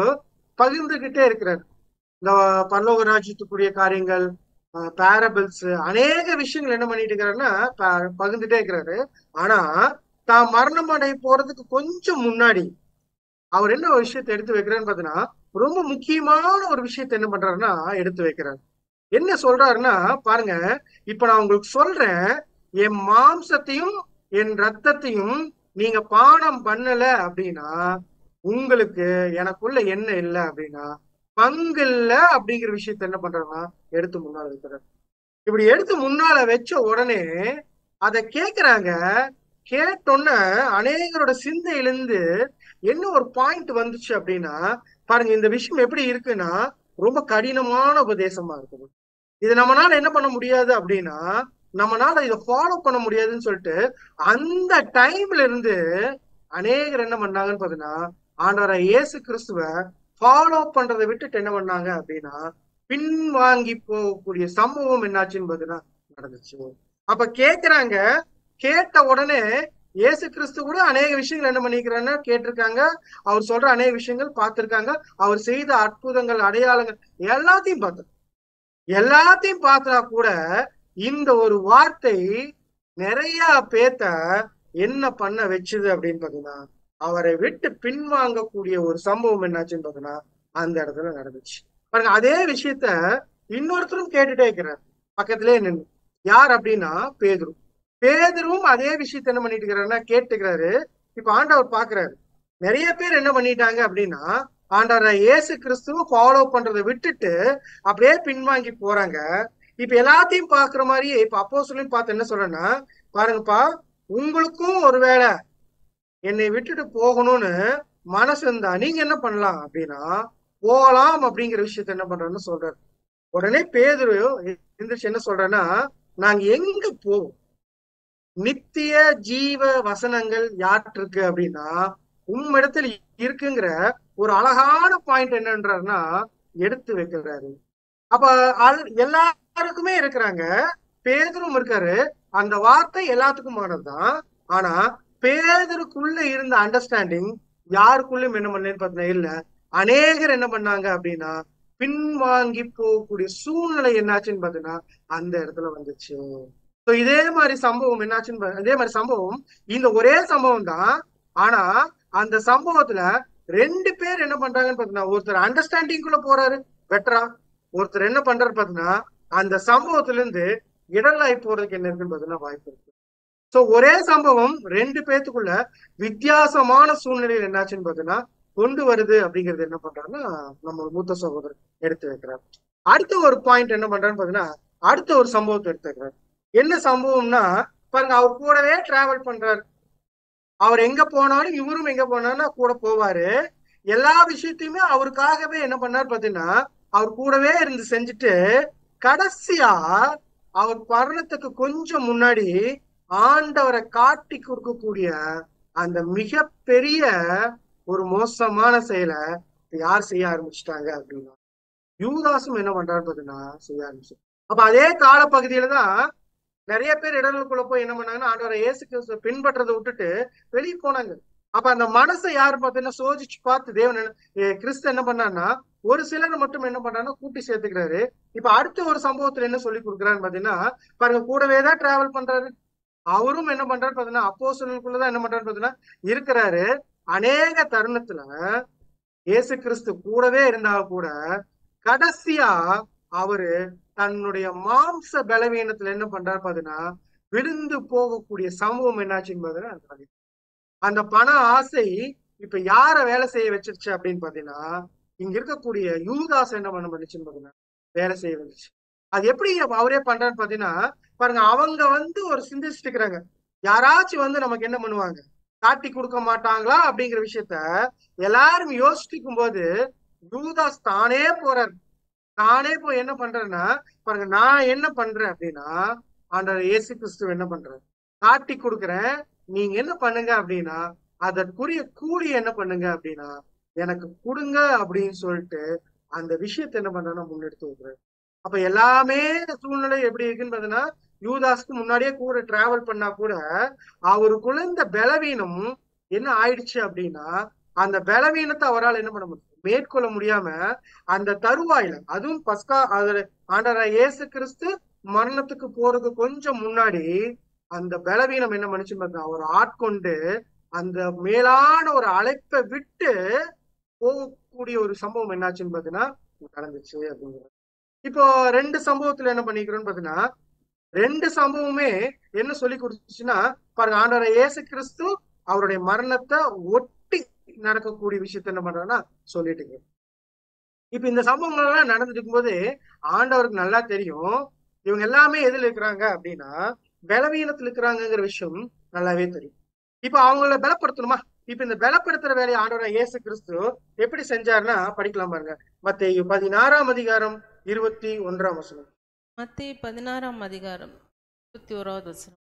பகிர்ந்துகிட்டே இருக்கிறார். இந்த பரலோக ராஜ்யத்துக்குரிய காரியங்கள், பேரபிள்ஸ், அநேக விஷயங்கள் என்ன பண்ணிட்டு இருக்கிறாருன்னா பகிர்ந்துட்டே இருக்கிறாரு. ஆனா தான் மரணம் அடைய போறதுக்கு கொஞ்சம் முன்னாடி அவர் என்ன ஒரு விஷயத்தை எடுத்து வைக்கிறாருன்னு பாத்தீங்கன்னா ரொம்ப முக்கியமான ஒரு விஷயத்த என்ன பண்றாருன்னா எடுத்து வைக்கிறாரு. என்ன சொல்றாருன்னா பாருங்க, இப்ப நான் உங்களுக்கு சொல்றேன், என் மாம்சத்தையும் என் ரத்தத்தையும் நீங்க பானம் பண்ணல அப்படின்னா உங்களுக்கு எனக்குள்ள என்ன இல்லை அப்படின்னா பங்கு இல்ல அப்படிங்கிற விஷயத்த என்ன பண்றாருன்னா எடுத்து முன்னால வைக்கிறாரு. இப்படி எடுத்து முன்னால வச்ச உடனே அதை கேக்குறாங்க. கேட்டோன்ன அநேகரோட சிந்தையிலிருந்து என்ன ஒரு பாயிண்ட் வந்துச்சு அப்படின்னா பாருங்க, இந்த விஷயம் எப்படி இருக்குன்னா ரொம்ப கடினமான உபதேசமா இருக்குது. இது நம்மளால என்ன பண்ண முடியாது அப்படின்னா நம்மளால இதை ஃபாலோ பண்ண முடியாதுன்னு சொல்லிட்டு அந்த டைம்ல இருந்து அநேகர் என்ன பண்ணாங்கன்னு பாத்தீங்கன்னா ஆண்டவராகிய இயேசு கிறிஸ்துவ ஃபாலோ பண்றதை விட்டுட்டு என்ன பண்ணாங்க அப்படின்னா பின்வாங்கி போகக்கூடிய சம்பவம் என்னாச்சுன்னு பாத்தீங்கன்னா நடந்துச்சு. அப்ப கேக்குறாங்க, கேட்ட உடனே இயேசு கிறிஸ்து கூட அநேக விஷயங்கள் என்ன பண்ணிக்கிறாருன்னா கேட்டிருக்காங்க. அவர் சொல்ற அநேக விஷயங்கள் பார்த்திருக்காங்க. அவர் செய்த அற்புதங்கள், அடையாளங்கள் எல்லாத்தையும் பார்த்தா கூட இந்த ஒரு வார்த்தை நிறைய பேத்த என்ன பண்ண வச்சுது அப்படின்னு பாத்தீங்கன்னா, அவரை விட்டு பின்வாங்கக்கூடிய ஒரு சம்பவம் என்னாச்சுன்னு பாத்தீங்கன்னா அந்த இடத்துல நடந்துச்சு. பாருங்க, அதே விஷயத்த இன்னொருத்தரும் கேட்டுட்டே இருக்கிறார் பக்கத்திலே நின்று. யார் அப்படின்னா பேதுருவும் அதே விஷயத்த என்ன பண்ணிட்டு இருக்கிறாருன்னா கேட்டுக்கிறாரு. இப்ப ஆண்டவர் பாக்குறாரு, நிறைய பேர் என்ன பண்ணிட்டாங்க அப்படின்னா ஆண்டவர் இயேசு கிறிஸ்துவ ஃபாலோ பண்றதை விட்டுட்டு அப்படியே பின்வாங்கி போறாங்க. இப்ப எல்லாத்தையும் பாக்குற மாதிரியே இப்ப அப்போஸ்தலரையும் பார்த்து என்ன சொல்றேன்னா, பாருங்கப்பா, உங்களுக்கும் ஒருவேளை என்னை விட்டுட்டு போகணும்னு மனசு இருந்தா நீங்க என்ன பண்ணலாம் அப்படின்னா போகலாம் அப்படிங்கிற விஷயத்த என்ன பண்றேன்னு சொல்றாரு. உடனே பேதுரு எந்திரிச்சு என்ன சொல்றேன்னா, நாங்க எங்க போவோம்? நித்திய ஜீவ வசனங்கள் யாருக்கு அப்படின்னா உம்மிடத்தில் இருக்குங்கிற ஒரு அழகான பாயிண்ட் என்னன்றாருன்னா எடுத்து வைக்கிறாரு. அப்ப எல்லாருக்குமே இருக்கிறாங்க, பேதரும் இருக்காரு. அந்த வார்த்தை எல்லாத்துக்குமானதுதான். ஆனா பேதருக்குள்ள இருந்த அண்டர்ஸ்டாண்டிங் யாருக்குள்ளும் என்ன பண்ணேன்னு பார்த்தீங்கன்னா இல்ல. அநேகர் என்ன பண்ணாங்க அப்படின்னா பின்வாங்கி போகக்கூடிய சூழ்நிலை என்னாச்சுன்னு பாத்தீங்கன்னா அந்த இடத்துல வந்துச்சு. இதே மாதிரி சம்பவம் என்னாச்சுன்னு இதே மாதிரி சம்பவம் இந்த ஒரே சம்பவம் தான். ஆனா அந்த சம்பவத்துல 2 பேர் என்ன பண்றாங்கன்னு பாத்தீங்கன்னா, ஒருத்தர் அண்டர்ஸ்டாண்டிங்குள்ள போறாரு பெட்டரா, ஒருத்தர் என்ன பண்றாரு பாத்தீங்கன்னா அந்த சம்பவத்துல இருந்து இடலாய் போறதுக்கு என்ன இருக்குன்னு பாத்தீங்கன்னா வாய்ப்பு இருக்கு. ஒரே சம்பவம் 2 பேத்துக்குள்ள வித்தியாசமான சூழ்நிலையில் என்னாச்சுன்னு பாத்தீங்கன்னா கொண்டு வருது அப்படிங்கிறது என்ன பண்றாருன்னா நம்ம மூத்த சகோதரர் எடுத்து வைக்கிறார். அடுத்த ஒரு பாயிண்ட் என்ன பண்றாருன்னு பாத்தீங்கன்னா அடுத்த ஒரு சம்பவத்தை எடுத்து வைக்கிறார். என்ன சம்பவம்னா பாருங்க, அவர் கூடவே டிராவல் பண்றாரு. அவர் எங்க போனாலும் இவரும் எங்க போனாலும் கூட போவாரு. எல்லா விஷயத்தையுமே அவருக்காகவே என்ன பண்ணாரு பாத்தீங்கன்னா அவர் கூடவே இருந்து செஞ்சுட்டு கடைசியா அவர் மரணத்துக்கு கொஞ்சம் முன்னாடி ஆண்டவரை காட்டி கொடுக்கக்கூடிய அந்த மிகப்பெரிய ஒரு மோசமான செயலை யார் செய்ய ஆரம்பிச்சுட்டாங்க அப்படின்னா யூதாசும் என்ன பண்றாரு பாத்தீங்கன்னா செய்ய ஆரம்பிச்சு. அப்ப அதே கால பகுதியில தான் நிறைய பேர் இடங்களுக்குள்ள போய் என்ன பண்ணாங்கன்னா ஆண்டவரை இயேசு கிறிஸ்துவை பின்பற்றதை விட்டுட்டு வெளியே போனாங்க. அப்ப அந்த மனசை யாரு பார்த்தீங்கன்னா சோதிச்சு பார்த்து தேவன் கிறிஸ்து என்ன பண்ணாருன்னா ஒரு சிலர் மட்டும் என்ன பண்றாருன்னா கூட்டி சேர்த்துக்கிறாரு. இப்ப அடுத்த ஒரு சம்பவத்துல என்ன சொல்லி கொடுக்குறாருன்னு பாத்தீங்கன்னா பாருங்க, கூடவே தான் டிராவல் பண்றாரு. அவரும் என்ன பண்றாரு பாத்தீங்கன்னா அப்போஸ்தலனுக்குள்ளதான் என்ன பண்றாரு பாத்தீங்கன்னா இருக்கிறாரு. அநேக தருணத்துல இயேசு கிறிஸ்து கூடவே இருந்தா கூட கடைசியா அவரு தன்னுடைய மாம்ச பலவீனத்துல என்ன பண்றாரு பாத்தீங்கன்னா விழுந்து போகக்கூடிய சம்பவம் என்னாச்சுன்னு பாத்தீங்கன்னா அந்த பண ஆசை இப்ப யார வேலை செய்ய வச்சிருச்சு அப்படின்னு பாத்தீங்கன்னா இங்க இருக்கக்கூடிய யூதாஸ் என்ன பண்ண பண்ணுச்சுன்னு பாத்தீங்கன்னா வேலை செய்ய வந்துச்சு. அது எப்படி அவரே பண்றான்னு பாத்தீங்கன்னா பாருங்க, அவங்க ஒரு சிந்திச்சுட்டு இருக்கிறாங்க, யாராச்சும் நமக்கு என்ன பண்ணுவாங்க, காட்டி கொடுக்க மாட்டாங்களா அப்படிங்கிற விஷயத்த எல்லாரும் யோசிக்கும் போது யூதாஸ் தானே போறாரு. நானே போய் என்ன பண்றேன்னா பாருங்க, நான் என்ன பண்றேன் அப்படின்னா ஆண்டவர் இயேசு கிறிஸ்து என்ன பண்றேன் காட்டி கொடுக்குறேன், நீங்க என்ன பண்ணுங்க அப்படின்னா அதற்குரிய கூலி என்ன பண்ணுங்க அப்படின்னா எனக்கு கொடுங்க அப்படின்னு சொல்லிட்டு அந்த விஷயத்த என்ன பண்றேன்னா முன்னெடுத்து வைக்கிறேன். அப்ப எல்லாமே சூழ்நிலை எப்படி இருக்குன்னு பாத்தீங்கன்னா யூதாஸ்க்கு முன்னாடியே கூட டிராவல் பண்ணா கூட அவருக்குள்ள இந்த பலவீனம் என்ன ஆயிடுச்சு அப்படின்னா அந்த பலவீனத்தை அவரால் என்ன பண்ண முடியும் மேற்கொள்ள முடியாம அந்த தருவாயில அதுவும் பஸ்கா ஆண்டவராகிய இயேசு கிறிஸ்து மரணத்துக்கு போறதுக்கு கொஞ்சம் முன்னாடி அந்த பலவீனம் என்ன பண்ணுச்சு பார்த்தா அவர் ஆட்கொண்டு அந்த மேலான ஒரு அழைப்பை விட்டு போகக்கூடிய ஒரு சம்பவம் என்னாச்சுன்னு பாத்தீங்கன்னா நடந்துச்சு அப்படிங்கிறது. இப்போ 2 சம்பவத்துல என்ன பண்ணிக்கிறோம்னு பாத்தீங்கன்னா 2 சம்பவமே என்ன சொல்லி கொடுத்துச்சுன்னா பாருங்க, ஆண்டவராகிய இயேசு கிறிஸ்து அவருடைய மரணத்தை ஒட்டி நடக்கக்கூடிய விஷயத்த என்ன பண்றாருன்னா சொல்லிட்டு. இப்ப இந்த சம்பவங்கள் எல்லாம் நடந்துட்டு இருக்கும்போது ஆண்டவருக்கு நல்லா தெரியும் இவங்க எல்லாமே எதுல இருக்கிறாங்க அப்படின்னா பலவீனத்துல இருக்கிறாங்கிற விஷயம் நல்லாவே தெரியும். இப்ப அவங்கள பலப்படுத்தணுமா? இப்ப இந்த பலப்படுத்துற வேலையை ஆண்டவராகிய இயேசு கிறிஸ்து எப்படி செஞ்சாருன்னா படிக்கலாம் பாருங்க. மத்தேயு 16ஆம் அதிகாரம் 21ஆம் வசனம். மத்தேயு 16ஆம் அதிகாரம் 21வது வசனம்.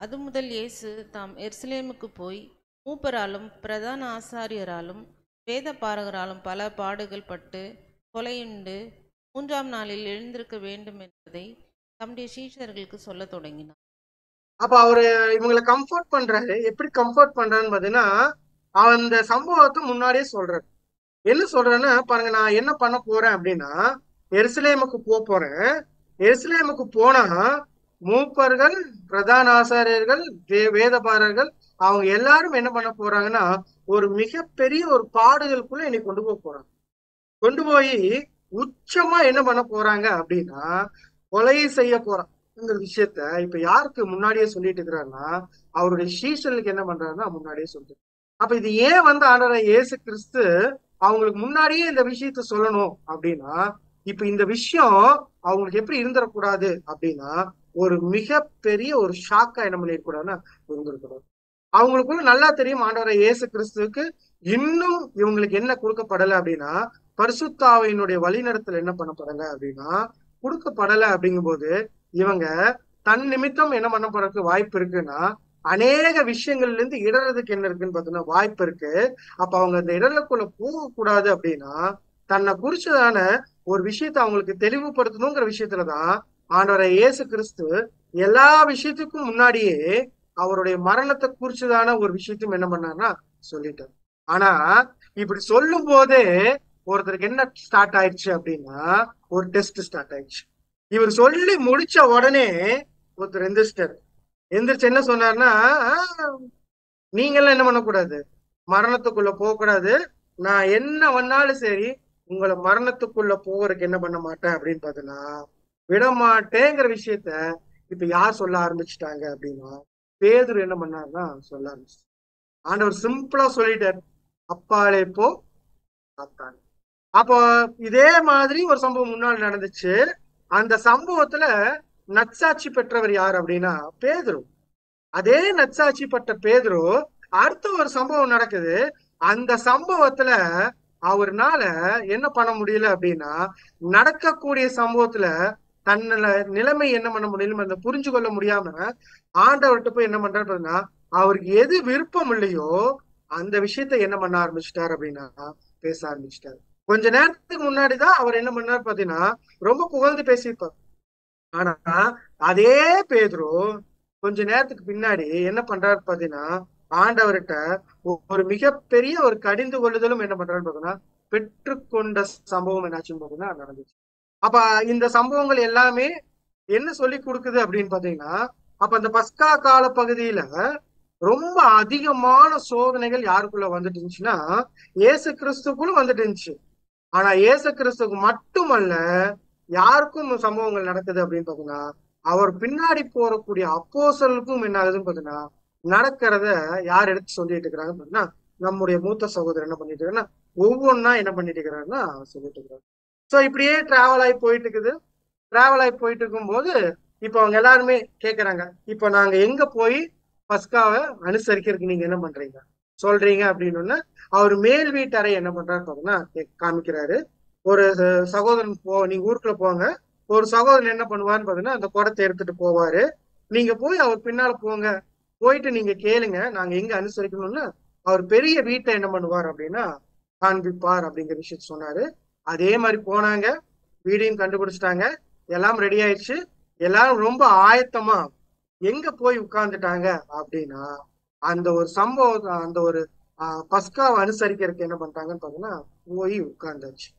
அது முதல் இயேசு தாம் எருசலேமுக்கு போய் மூப்பராலும் பிரதான ஆசாரியராலும் வேத பாரகராலும் பல பாடுகள் பட்டு கொலையுண்டு 3ஆம் நாளில் எழுந்திருக்க வேண்டும் என்பதை தம்முடைய சீஷர்களுக்கு சொல்லத் தொடங்கினார். அப்ப அவரு இவங்களை கம்ஃபர்ட் பண்றாரு. எப்படி கம்ஃபர்ட் பண்றாருன்னு பாத்தீங்கன்னா, அந்த சம்பவத்தை முன்னாடியே சொல்றாரு. என்ன சொல்றேன்னா, பாருங்க, நான் என்ன பண்ண போறேன் அப்படின்னா, எருசலேமுக்கு போறேன். எருசலேமுக்கு போனா மூப்பர்கள், பிரதான ஆசாரியர்கள், வேதபாரர்கள், அவங்க எல்லாரும் என்ன பண்ண போறாங்கன்னா, ஒரு மிகப்பெரிய ஒரு பாடுகளுக்குள்ள என்னை கொண்டு போறாங்க. கொண்டு போய் உச்சமா என்ன பண்ண போறாங்க அப்படின்னா, கொலை செய்ய போறாங்கிற விஷயத்த இப்ப யாருக்கு முன்னாடியே சொல்லிட்டு இருக்கிறாருன்னா, அவருடைய சீஷர்களுக்கு என்ன பண்றாருன்னா முன்னாடியே சொல்லிட்டு. அப்ப இது ஏன் ஆண்டவராகிய இயேசு கிறிஸ்து அவங்களுக்கு முன்னாடியே இந்த விஷயத்த சொல்லணும் அப்படின்னா, இப்ப இந்த விஷயம் அவங்களுக்கு எப்படி இருந்துடக்கூடாது அப்படின்னா, ஒரு மிகப்பெரிய ஒரு ஷாக்கா என்ன பண்ணிருக்கூடாதுன்னா இருந்திருக்கூடாது. அவங்களுக்குள்ள நல்லா தெரியும், ஆண்டவராகிய இயேசு கிறிஸ்துவுக்கு இன்னும் இவங்களுக்கு என்ன கொடுக்கப்படலை அப்படின்னா, பரிசுத்த ஆவியினுடைய வழிநடத்தல் என்ன பண்ணப்படலை அப்படின்னா கொடுக்கப்படலை. அப்படிங்கும்போது இவங்க தன் நிமித்தம் என்ன பண்ணப்படுறதுக்கு வாய்ப்பு இருக்குன்னா, அநேக விஷயங்கள்ல இருந்து இடறதுக்கு என்ன இருக்குன்னு பார்த்தீங்கன்னா வாய்ப்பு இருக்கு. அப்ப அவங்க அந்த இடருக்குள்ள போகக்கூடாது அப்படின்னா, தன்னை குறிச்சதான ஒரு விஷயத்த அவங்களுக்கு தெளிவுபடுத்தணுங்கிற விஷயத்துலதான் ஆண்டவராகிய இயேசு கிறிஸ்து எல்லா விஷயத்துக்கும் முன்னாடியே அவருடைய மரணத்தை குறிச்சதான ஒரு விஷயத்தையும் என்ன பண்ணாருன்னா சொல்லிட்டார். ஆனா இப்படி சொல்லும் போதே ஒருத்தருக்கு என்ன ஸ்டார்ட் ஆயிடுச்சு அப்படின்னா, ஒரு டெஸ்ட் ஸ்டார்ட் ஆயிடுச்சு. இவர் சொல்லி முடிச்ச உடனே ஒருத்தர் எந்திரிச்சு என்ன சொன்னார்னா, நீங்கெல்லாம் என்ன பண்ணக்கூடாது, மரணத்துக்குள்ள போகக்கூடாது, நான் என்ன பண்ணாலும் சரி உங்களை மரணத்துக்குள்ள போறதுக்கு என்ன பண்ண மாட்டேன் அப்படின்னு பாத்தீங்கன்னா விட மாட்டேங்கிற விஷயத்த இப்ப யார் சொல்ல ஆரம்பிச்சுட்டாங்க அப்படின்னா, பேதுரு என்ன பண்ணாருன்னா சொல்ல ஆரம்பிச்சு. ஆண்டவர் சிம்பிளா சொல்லிட்டார், அப்பாலே போ சாத்தான். அப்போ இதே மாதிரி ஒரு சம்பவம் முன்னாள் நடந்துச்சு. அந்த சம்பவத்துல நற்சாட்சி பெற்றவர் யார் அப்படின்னா பேதுரு. அதே நற்சாட்சி பெற்ற பேதுரு அடுத்த ஒரு சம்பவம் நடக்குது. அந்த சம்பவத்துல அவர்னால என்ன பண்ண முடியல அப்படின்னா, நடக்கக்கூடிய சம்பவத்துல தன்ன நிலைமை என்ன பண்ண முடியல, அந்த புரிஞ்சு கொள்ள முடியாம ஆண்டவர்கிட்ட போய் என்ன பண்றாருன்னா, அவருக்கு எது விருப்பம் இல்லையோ அந்த விஷயத்த என்ன பண்ண ஆரம்பிச்சிட்டாரு அப்படின்னா பேச ஆரம்பிச்சிட்டாரு. கொஞ்ச நேரத்துக்கு முன்னாடிதான் அவர் என்ன பண்ணாரு பாத்தீங்கன்னா ரொம்ப புகழ்ந்து பேசியிருப்பார். ஆனா அதே பேதுரு கொஞ்ச நேரத்துக்கு பின்னாடி என்ன பண்றாரு பாத்தீங்கன்னா, ஆண்டவர்கிட்ட ஒரு மிகப்பெரிய ஒரு கடிந்து கொள்ளுதலும் என்ன பண்றாரு பாத்தீங்கன்னா பெற்றுக்கொண்ட சம்பவம் என்னாச்சுன்னு பாத்தீங்கன்னா நடந்துச்சு. அப்ப இந்த சம்பவங்கள் எல்லாமே என்ன சொல்லி கொடுக்குது அப்படின்னு பாத்தீங்கன்னா, அப்ப அந்த பஸ்கா கால பகுதியில ரொம்ப அதிகமான சோதனைகள் யாருக்குள்ள வந்துட்டு இருந்துச்சுன்னா இயேசு கிறிஸ்துக்குள்ள வந்துட்டு இருந்துச்சு. ஆனா இயேசு கிறிஸ்துக்கு மட்டுமல்ல, யாருக்கும் சம்பவங்கள் நடக்குது அப்படின்னு பாத்தீங்கன்னா, அவர் பின்னாடி போறக்கூடிய அப்போஸ்தலருக்கும் என்ன ஆகுதுன்னு பாத்தீங்கன்னா நடக்கிறத யார் எடுத்து சொல்லிட்டு இருக்கிறாங்க பாத்தீங்கன்னா, நம்முடைய மூத்த சகோதரர் என்ன பண்ணிட்டு இருக்காருன்னா ஒவ்வொன்னா என்ன பண்ணிட்டு இருக்கிறாருன்னா சொல்லிட்டு இருக்கிறாரு. சோ இப்படியே டிராவல் ஆகி போயிட்டு இருக்குது. டிராவல் ஆகி போயிட்டு இருக்கும்போது இப்ப அவங்க எல்லாருமே கேக்குறாங்க, இப்ப நாங்க எங்க போய் பஸ்காவை அனுசரிக்கிறதுக்கு நீங்க என்ன பண்றீங்க சொல்றீங்க அப்படின்னு அவர் மேல் வீட்டறை என்ன பண்றாரு பாத்தீங்கன்னா காமிக்கிறாரு. ஒரு சகோதரன் நீங்க ஊருக்குள்ள போங்க, ஒரு சகோதரன் என்ன பண்ணுவாருன்னு பாத்தீங்கன்னா அந்த குடத்தை எடுத்துட்டு போவாரு. நீங்க போய் அவர் பின்னால போங்க, போயிட்டு நீங்க கேளுங்க நாங்க எங்க அனுசரிக்கணும்னு அவர் பெரிய வீட்டை என்ன பண்ணுவார் அப்படின்னா காண்பிப்பார் அப்படிங்கிற விஷயத்த சொன்னாரு. அதே மாதிரி போனாங்க, வீடையும் கண்டுபிடிச்சிட்டாங்க, எல்லாம் ரெடி ஆயிடுச்சு. எல்லாரும் ரொம்ப ஆயத்தமா எங்க போய் உட்கார்ந்துட்டாங்க அப்படின்னா அந்த ஒரு சம்பவம், அந்த ஒரு பஸ்காவை அனுசரிக்கிறதுக்கு என்ன பண்றாங்கன்னு பாத்தீங்கன்னா போய் உட்கார்ந்தாச்சு.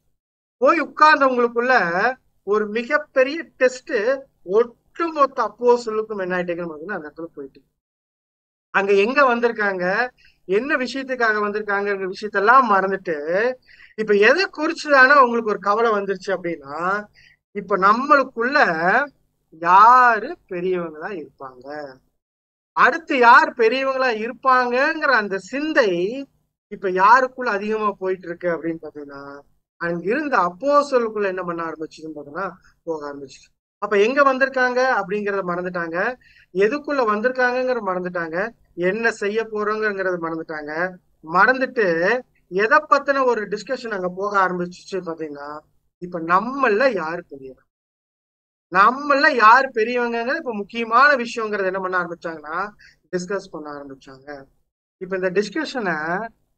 போய் உட்கார்ந்தவங்களுக்குள்ள ஒரு மிகப்பெரிய டெஸ்ட் ஒட்டுமொத்த அப்போஸ்தலருக்கும் என்ன ஆயிட்டேங்கன்னு பாத்தீங்கன்னா அந்த இடத்துல போயிட்டு அங்க எங்க வந்திருக்காங்க, என்ன விஷயத்துக்காக வந்திருக்காங்கிற விஷயத்தெல்லாம் மறந்துட்டு இப்ப எதை குறிச்சுதானே உங்களுக்கு ஒரு கவலை வந்துருச்சு அப்படின்னா, இப்ப நம்மளுக்குள்ள யாரு பெரியவங்களா இருப்பாங்க, அடுத்து யார் பெரியவங்களா இருப்பாங்கங்கிற அந்த சிந்தை இப்ப யாருக்குள்ள அதிகமா போயிட்டு இருக்கு அப்படின்னு பாத்தீங்கன்னா, அங்க இருந்த அப்போஸ்தலருக்குள்ள என்ன பண்ண ஆரம்பிச்சுன்னு பாத்தீங்கன்னா போக ஆரம்பிச்சு. அப்ப எங்க வந்திருக்காங்க அப்படிங்கறத மறந்துட்டாங்க, எதுக்குள்ள வந்திருக்காங்கிறத மறந்துட்டாங்க, என்ன செய்ய போறோங்கிறத மறந்துட்டாங்க. மறந்துட்டு எதை பத்தின ஒரு டிஸ்கஷன் அங்க போக ஆரம்பிச்சுச்சு பாத்தீங்கன்னா, இப்ப நம்மள யாரு பெரியவங்க, நம்மள யாரு பெரியவங்க இப்ப முக்கியமான விஷயங்கிறத என்ன பண்ண ஆரம்பிச்சாங்கன்னா டிஸ்கஸ் பண்ண ஆரம்பிச்சாங்க. இப்ப இந்த டிஸ்கஷனை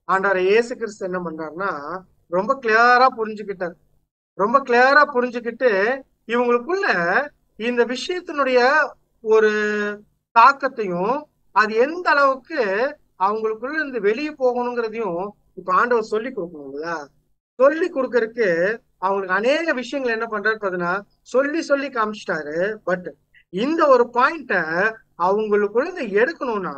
ஆண்டவர் இயேசு கிறிஸ்து என்ன பண்றாருன்னா ரொம்ப கிளியரா புரிஞ்சுக்கிட்டார். ரொம்ப கிளியரா புரிஞ்சுக்கிட்டு இவங்களுக்குள்ள இந்த விஷயத்தினுடைய ஒரு தாக்கத்தையும் அது எந்த அளவுக்கு அவங்களுக்குள்ள இருந்து வெளியே போகணுங்கிறதையும் இப்ப ஆண்டவர் சொல்லி கொடுக்கணும் இல்லையா? சொல்லி கொடுக்கறதுக்கு அவங்களுக்கு அநேக விஷயங்கள் என்ன பண்றாரு பாத்தீங்கன்னா சொல்லி சொல்லி காமிச்சிட்டாரு. பட் இந்த ஒரு பாயிண்ட அவங்களுக்குள்ள எடுக்கணும்னா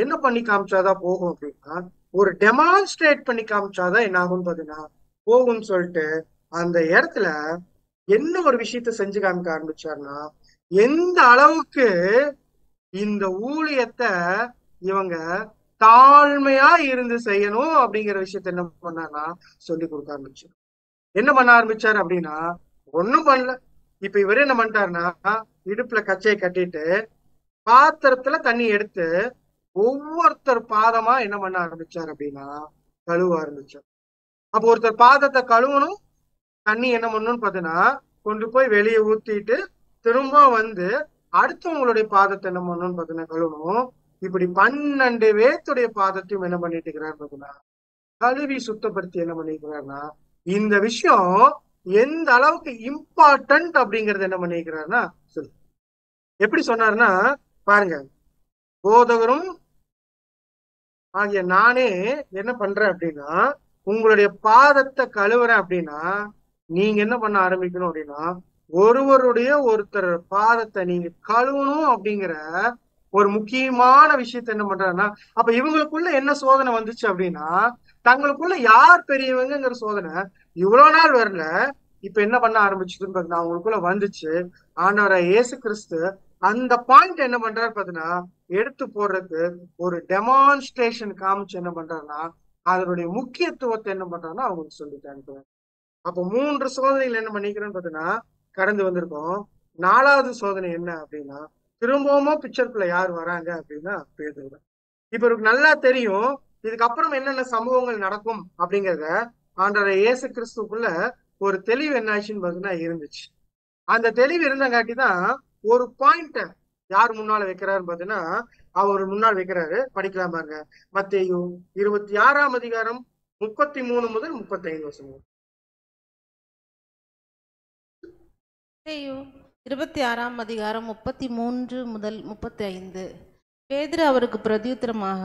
என்ன பண்ணி காமிச்சாதான் போகும் அப்படின்னா, ஒரு டெமான்ஸ்ட்ரேட் பண்ணி காமிச்சாதான் என்ன ஆகும் பாத்தீங்கன்னா போகும்னு சொல்லிட்டு அந்த இடத்துல என்ன ஒரு விஷயத்த செஞ்சு காமிக்க ஆரம்பிச்சாருன்னா, எந்த அளவுக்கு இந்த ஊழியத்தை இவங்க தாழ்மையா இருந்து செய்யணும் அப்படிங்கிற விஷயத்த என்ன பண்ணாருன்னா சொல்லி கொடுக்க ஆரம்பிச்சு. என்ன பண்ண ஆரம்பிச்சாரு அப்படின்னா, ஒண்ணும் பண்ணல. இப்ப இவரு என்ன பண்ணிட்டாருன்னா, இடுப்புல கச்சையை கட்டிட்டு பாத்திரத்துல தண்ணி எடுத்து ஒவ்வொருத்தர் பாதமா என்ன பண்ண ஆரம்பிச்சாரு அப்படின்னா கழுவ ஆரம்பிச்சார். அப்போ ஒருத்தர் பாதத்தை கழுவணும், தண்ணி என்ன பண்ணணும்னு பாத்தீங்கன்னா கொண்டு போய் வெளியே ஊத்திட்டு திரும்ப வந்து அடுத்தவங்களுடைய பாதத்தை என்ன பண்ணணும்னு பாத்தீங்கன்னா கழுவணும். இப்படி 12 பேத்துடைய பாதத்தையும் என்ன பண்ணிட்டு இருக்கிறாரு பாத்தீங்கன்னா கழுவி சுத்தப்படுத்தி என்ன பண்ணிக்கிறாருன்னா, இந்த விஷயம் எந்த அளவுக்கு இம்பார்ட்டன்ட் அப்படிங்கறது என்ன பண்ணிக்கிறாருன்னா சொல்லு. எப்படி சொன்னாருன்னா பாருங்க, போதகரும் ஆகிய நானே என்ன பண்றேன் அப்படின்னா உங்களுடைய பாதத்தை கழுவுறேன் அப்படின்னா நீங்க என்ன பண்ண ஆரம்பிக்கணும் அப்படின்னா ஒருவருடைய ஒருத்தர் பாதத்தை நீங்க கழுவணும் அப்படிங்கிற ஒரு முக்கியமான விஷயத்த என்ன பண்றாருன்னா, அப்ப இவங்களுக்குள்ள என்ன சோதனை வந்துச்சு அப்படின்னா தங்களுக்குள்ள யார் பெரியவங்கிற சோதனை இவ்வளவு நாள் வரல. இப்ப என்ன பண்ண ஆரம்பிச்சுதுன்னு பாத்தீங்கன்னா அவங்களுக்குள்ள வந்துச்சு. ஆண்டவரை இயேசு கிறிஸ்து அந்த பாயிண்ட் என்ன பண்றாரு பாத்தீங்கன்னா எடுத்து போடுறதுக்கு ஒரு டெமான்ஸ்ட்ரேஷன் காமிச்சு என்ன பண்றாருன்னா அதனுடைய முக்கியத்துவத்தை என்ன பண்றாருன்னா அவங்களுக்கு சொல்லிட்டாங்க. அப்ப 3 சோதனைகள் என்ன பண்ணிக்கிறேன்னு பாத்தீங்கன்னா கடந்து வந்திருக்கோம். 4வது சோதனை என்ன அப்படின்னா திரும்பவும் பிக்சருக்குள்ள யார் வராங்க அப்படின்னா பேதுரு. இப்ப இவருக்கு நல்லா தெரியும் இதுக்கப்புறம் என்னென்ன சம்பவங்கள் நடக்கும் அப்படிங்கறத. ஆண்டவரை இயேசு கிறிஸ்துக்குள்ள ஒரு தெளிவு என்ன ஆச்சுன்னு பாத்தீங்கன்னா இருந்துச்சு. அந்த தெளிவு இருந்தங்காட்டி தான் ஒரு பாயிண்ட யார் முன்னால வைக்கிறாருன்னு பாத்தீங்கன்னா அவர் முன்னால் வைக்கிறாரு. படிக்கலாம் பாருங்க, மத்தேயு 26ஆம் அதிகாரம் 33 முதல் 35 வசனம். மத்தேயு 26ஆம் அதிகாரம் 33 முதல் 35. பேதுரு அவருக்கு பிரதியுத்தரமாக,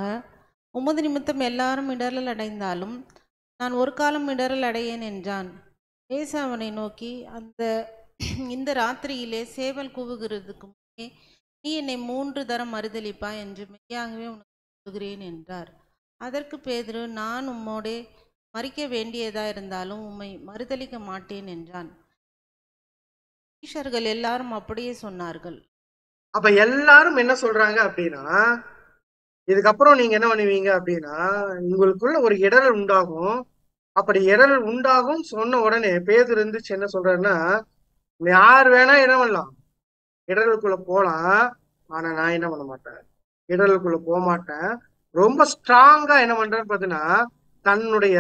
உமது நிமித்தம் எல்லாரும் இடரல் அடைந்தாலும் நான் ஒரு காலம் இடரல் அடையேன் என்றான். இயேசு அவனை நோக்கி, இந்த ராத்திரியிலே சேவல் கூவுகிறதுக்கு முன்னே நீ என்னை 3 தரம் மறுதலிப்பாய் என்று மெய்யாகவே உனக்கு சொல்கிறேன் என்றார். அதற்கு பேதுரு, நான் உம்மோடே மரிக்க வேண்டியதா இருந்தாலும் உம்மை மறுதலிக்க மாட்டேன் என்றான். சீஷர்கள் எல்லாரும் அப்படியே சொன்னார்கள். அப்ப எல்லாரும் என்ன சொல்றாங்க அப்படின்னா, இதுக்கப்புறம் நீங்க என்ன பண்ணுவீங்க அப்படின்னா உங்களுக்குள்ள ஒரு இடரல் உண்டாகும். அப்படி இடரல் உண்டாகும் சொன்ன உடனே பேதுரு இருந்துச்சு என்ன சொல்றாருன்னா, யார் வேணா என்ன பண்ணலாம், இடரலுக்குள்ள போலாம், ஆனா நான் என்ன பண்ண மாட்டேன், இடரலுக்குள்ள போக மாட்டேன். ரொம்ப ஸ்ட்ராங்கா என்ன பண்றேன்னு பாத்தீங்கன்னா தன்னுடைய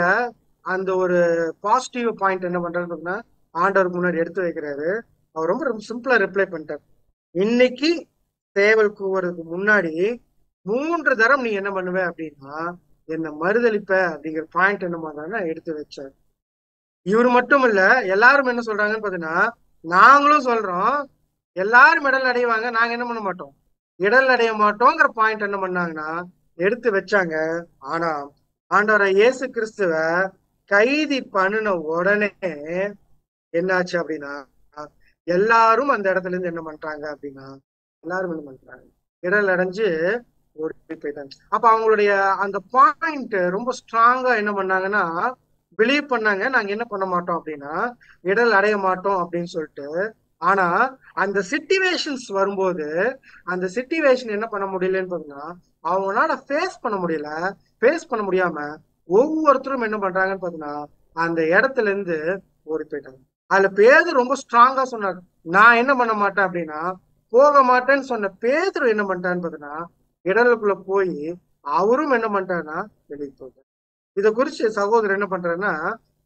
அந்த ஒரு பாசிட்டிவ் பாயிண்ட் என்ன பண்றாருன்னு பாத்தீங்கன்னா ஆண்டவருக்கு முன்னாடி எடுத்து வைக்கிறாரு. அவர் ரொம்ப ரொம்ப சிம்பிளா ரிப்ளை பண்ணிட்டார். இன்னைக்கு சேவல் கூவுறதுக்கு முன்னாடி 3 தரம் நீ என்ன பண்ணுவ அப்படின்னா என்ன மறுதலிப்ப அப்படிங்கிற பாயிண்ட் என்ன பண்றாருன்னா எடுத்து வச்சார். இவர் மட்டும் இல்ல, எல்லாரும் என்ன சொல்றாங்கன்னு பாத்தீங்கன்னா நாங்களும் சொல்றோம் எல்லாரும் இடல் அடைவாங்க, நாங்க என்ன பண்ண மாட்டோம், இடல் அடைய மாட்டோங்கிற பாயிண்ட் என்ன பண்ணாங்கன்னா எடுத்து வச்சாங்க. ஆனா ஆண்டவரை இயேசு கிறிஸ்துவ கைதி பண்ணின உடனே என்னாச்சு அப்படின்னா எல்லாரும் அந்த இடத்துல இருந்து என்ன பண்றாங்க அப்படின்னா எல்லாரும் என்ன பண்றாங்க, இடல் அடைஞ்சு ஓடி போயிட்டாங்க. அப்ப அவங்களுடைய அந்த பாயிண்ட் ரொம்ப ஸ்ட்ராங்கா என்ன பண்ணாங்கன்னா பிலீவ் பண்ணாங்க, நாங்க என்ன பண்ண மாட்டோம் அப்படின்னா இடல் அடைய மாட்டோம் அப்படின்னு சொல்லிட்டு. ஆனா அந்த சிச்சுவேஷன்ஸ் வரும்போது அந்த சிச்சுவேஷன் என்ன பண்ண முடியலன்னு பாத்தீங்கன்னா அவங்களால ஃபேஸ் பண்ண முடியல. ஃபேஸ் பண்ண முடியாம ஒவ்வொருத்தரும் என்ன பண்றாங்கன்னு பாத்தீங்கன்னா அந்த இடத்துல இருந்து ஓடி போயிட்டாங்க. அதுல பேதுரு ரொம்ப ஸ்ட்ராங்கா சொன்னாரு, நான் என்ன பண்ண மாட்டேன் அப்படின்னா போக மாட்டேன்னு சொன்ன பேதுரு என்ன பண்ணிட்டான்னு பாத்தீங்கன்னா இடலுக்குள்ள போய் அவரும் என்ன பண்ணிட்டாருன்னா வெளியே போயிட்டார். இதை குறிச்சு சகோதரர் என்ன பண்றாருன்னா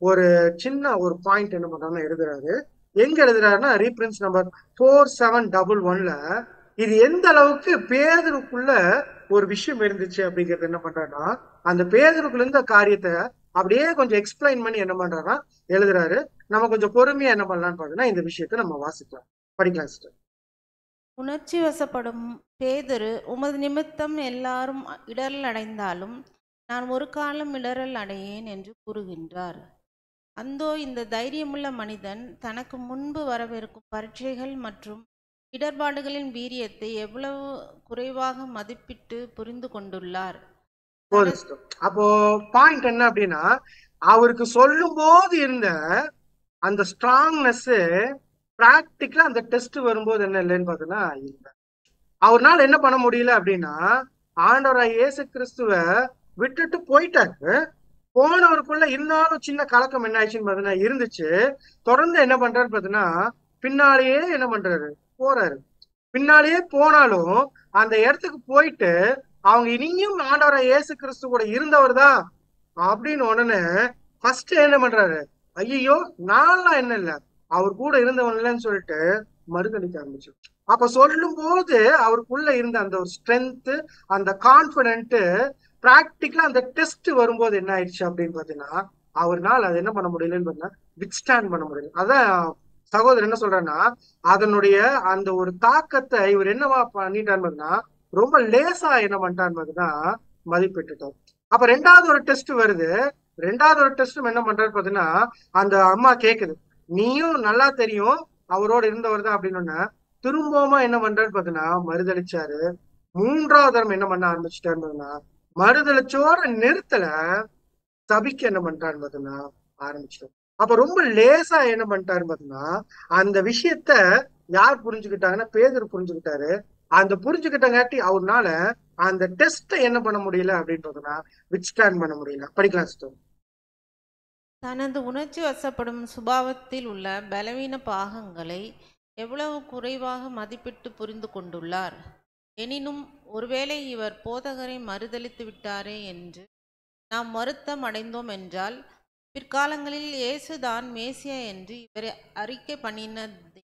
ஒரு சின்ன ஒரு பாயிண்ட் என்ன பண்றாருன்னா எழுதுறாரு. எங்க எழுதுறாருன்னா ரீஃபரன்ஸ் நம்பர் 4711ல இது எந்த அளவுக்கு பேதுருக்குள்ள ஒரு விஷயம் இருந்துச்சு அப்படிங்கிறது என்ன பண்றாருன்னா அந்த பேதுருக்குள்ள இருந்த காரியத்தை அப்படியே கொஞ்சம் எக்ஸ்பிளைன் பண்ணி என்ன பண்றாருன்னா எழுதுறாரு. நம்ம கொஞ்சம் பொறுமையா என்ன பண்ணலாம்னு பாத்தீங்கன்னா இந்த விஷயத்த நம்ம வாசிக்கலாம், படிக்கலாம் சிஸ்டர். உணர்ச்சி வசப்படும் பேதுரு, உமது நிமித்தம் எல்லாரும் இடரல் அடைந்தாலும் நான் ஒரு காலம் இடரல் அடையேன் என்று கூறுகின்றார். அந்தோ இந்த தைரியமுள்ள மனிதன் தனக்கு முன்பு வரவிருக்கும் பரீட்சைகள் மற்றும் இடர்பாடுகளின் வீரியத்தை எவ்வளவு குறைவாக மதிப்பிட்டு புரிந்து கொண்டுள்ளார். அப்போ பாயிண்ட் என்ன அப்படின்னா, அவருக்கு சொல்லும் போது இருந்த அந்த ஸ்ட்ராங்னஸ் பிராக்டிக்கலா அந்த டெஸ்ட் வரும்போது என்ன இல்லைன்னு பார்த்தோன்னா இல்லை. அவர்னால என்ன பண்ண முடியல அப்படின்னா, ஆண்டவராய் இயேசு கிறிஸ்துவ விட்டுட்டு போயிட்டாரு. போனவருக்குள்ள இருந்தாலும் சின்ன கலக்கம் என்ன ஆயிடுச்சுன்னு பார்த்தீங்கன்னா இருந்துச்சு. தொடர்ந்து என்ன பண்றாரு பார்த்தீங்கன்னா, பின்னாலேயே என்ன பண்றாரு, போறாரு. பின்னாலேயே போனாலும் அந்த இடத்துக்கு போயிட்டு அவங்க இனியும் ஆண்டவராய் இயேசு கிறிஸ்து கூட இருந்தவர் தான் அப்படின்னு உடனே ஃபர்ஸ்ட் என்ன பண்றாரு, ஐயோ நான்லாம் என்ன இல்லை, அவர் கூட இருந்தவன் இல்லைன்னு சொல்லிட்டு மறுதளிக்க ஆரம்பிச்சு. அப்ப சொல்லும் போது அவருக்குள்ள இருந்த அந்த ஒரு ஸ்ட்ரென்த், அந்த கான்பிடென்ட் பிராக்டிக்கலா அந்த டெஸ்ட் வரும்போது என்ன ஆயிடுச்சு அப்படின்னு பாத்தீங்கன்னா, அவர்னால அது என்ன பண்ண முடியலன்னு பாத்தீங்கன்னா வித்ஸ்டாண்ட் பண்ண முடியல. அதான் சகோதரர் என்ன சொல்றேன்னா, அதனுடைய அந்த ஒரு தாக்கத்தை இவர் என்னவா பண்ணிட்டாருன்னா ரொம்ப லேசா என்ன பண்ணிட்டாருன்னு பாத்தீங்கன்னா மதிப்பிட்டுட்டார். அப்ப ரெண்டாவது ஒரு டெஸ்ட் வருது. ரெண்டாவது ஒரு டெஸ்டும் என்ன பண்றாரு பாத்தீங்கன்னா, அந்த அம்மா கேக்குது, நீயும் நல்லா தெரியும் அவரோட இருந்தவர் தான் அப்படின்னு. திரும்பவுமா என்ன பண்றாரு பாத்தீங்கன்னா மறுதளிச்சாரு. மூன்றாவது தரம் என்ன பண்ண ஆரம்பிச்சுட்டாருன்னா, மறுதளிச்சோட நிறுத்தல, சபிக்க என்ன பண்ணிட்டாருன்னு பாத்தீங்கன்னா ஆரம்பிச்சிட்டாரு. அப்ப ரொம்ப லேசா என்ன பண்ணிட்டாரு பாத்தீங்கன்னா, அந்த விஷயத்த யார் புரிஞ்சுக்கிட்டாங்கன்னா பேதுரு புரிஞ்சுக்கிட்டாரு. அந்த புரிஞ்சுக்கிட்டங்காட்டி அவர்னால அந்த டெஸ்ட் என்ன பண்ண முடியல அப்படின்னு பார்த்தோம்னா வித்ஸ்டாண்ட் பண்ண முடியல. படிக்கலாம் சிஸ்டர். தனது உணர்ச்சி வசப்படும் சுபாவத்தில் உள்ள பலவீன பாகங்களை எவ்வளவு குறைவாக மதிப்பிட்டு புரிந்து கொண்டுள்ளார். எனினும் ஒருவேளை இவர் போதகரை மறுதளித்து விட்டாரே என்று நாம் வருத்தம் அடைந்தோம் என்றால், பிற்காலங்களில் இயேசுதான் மேசியா என்று இவரை அறிக்கை பண்ணினது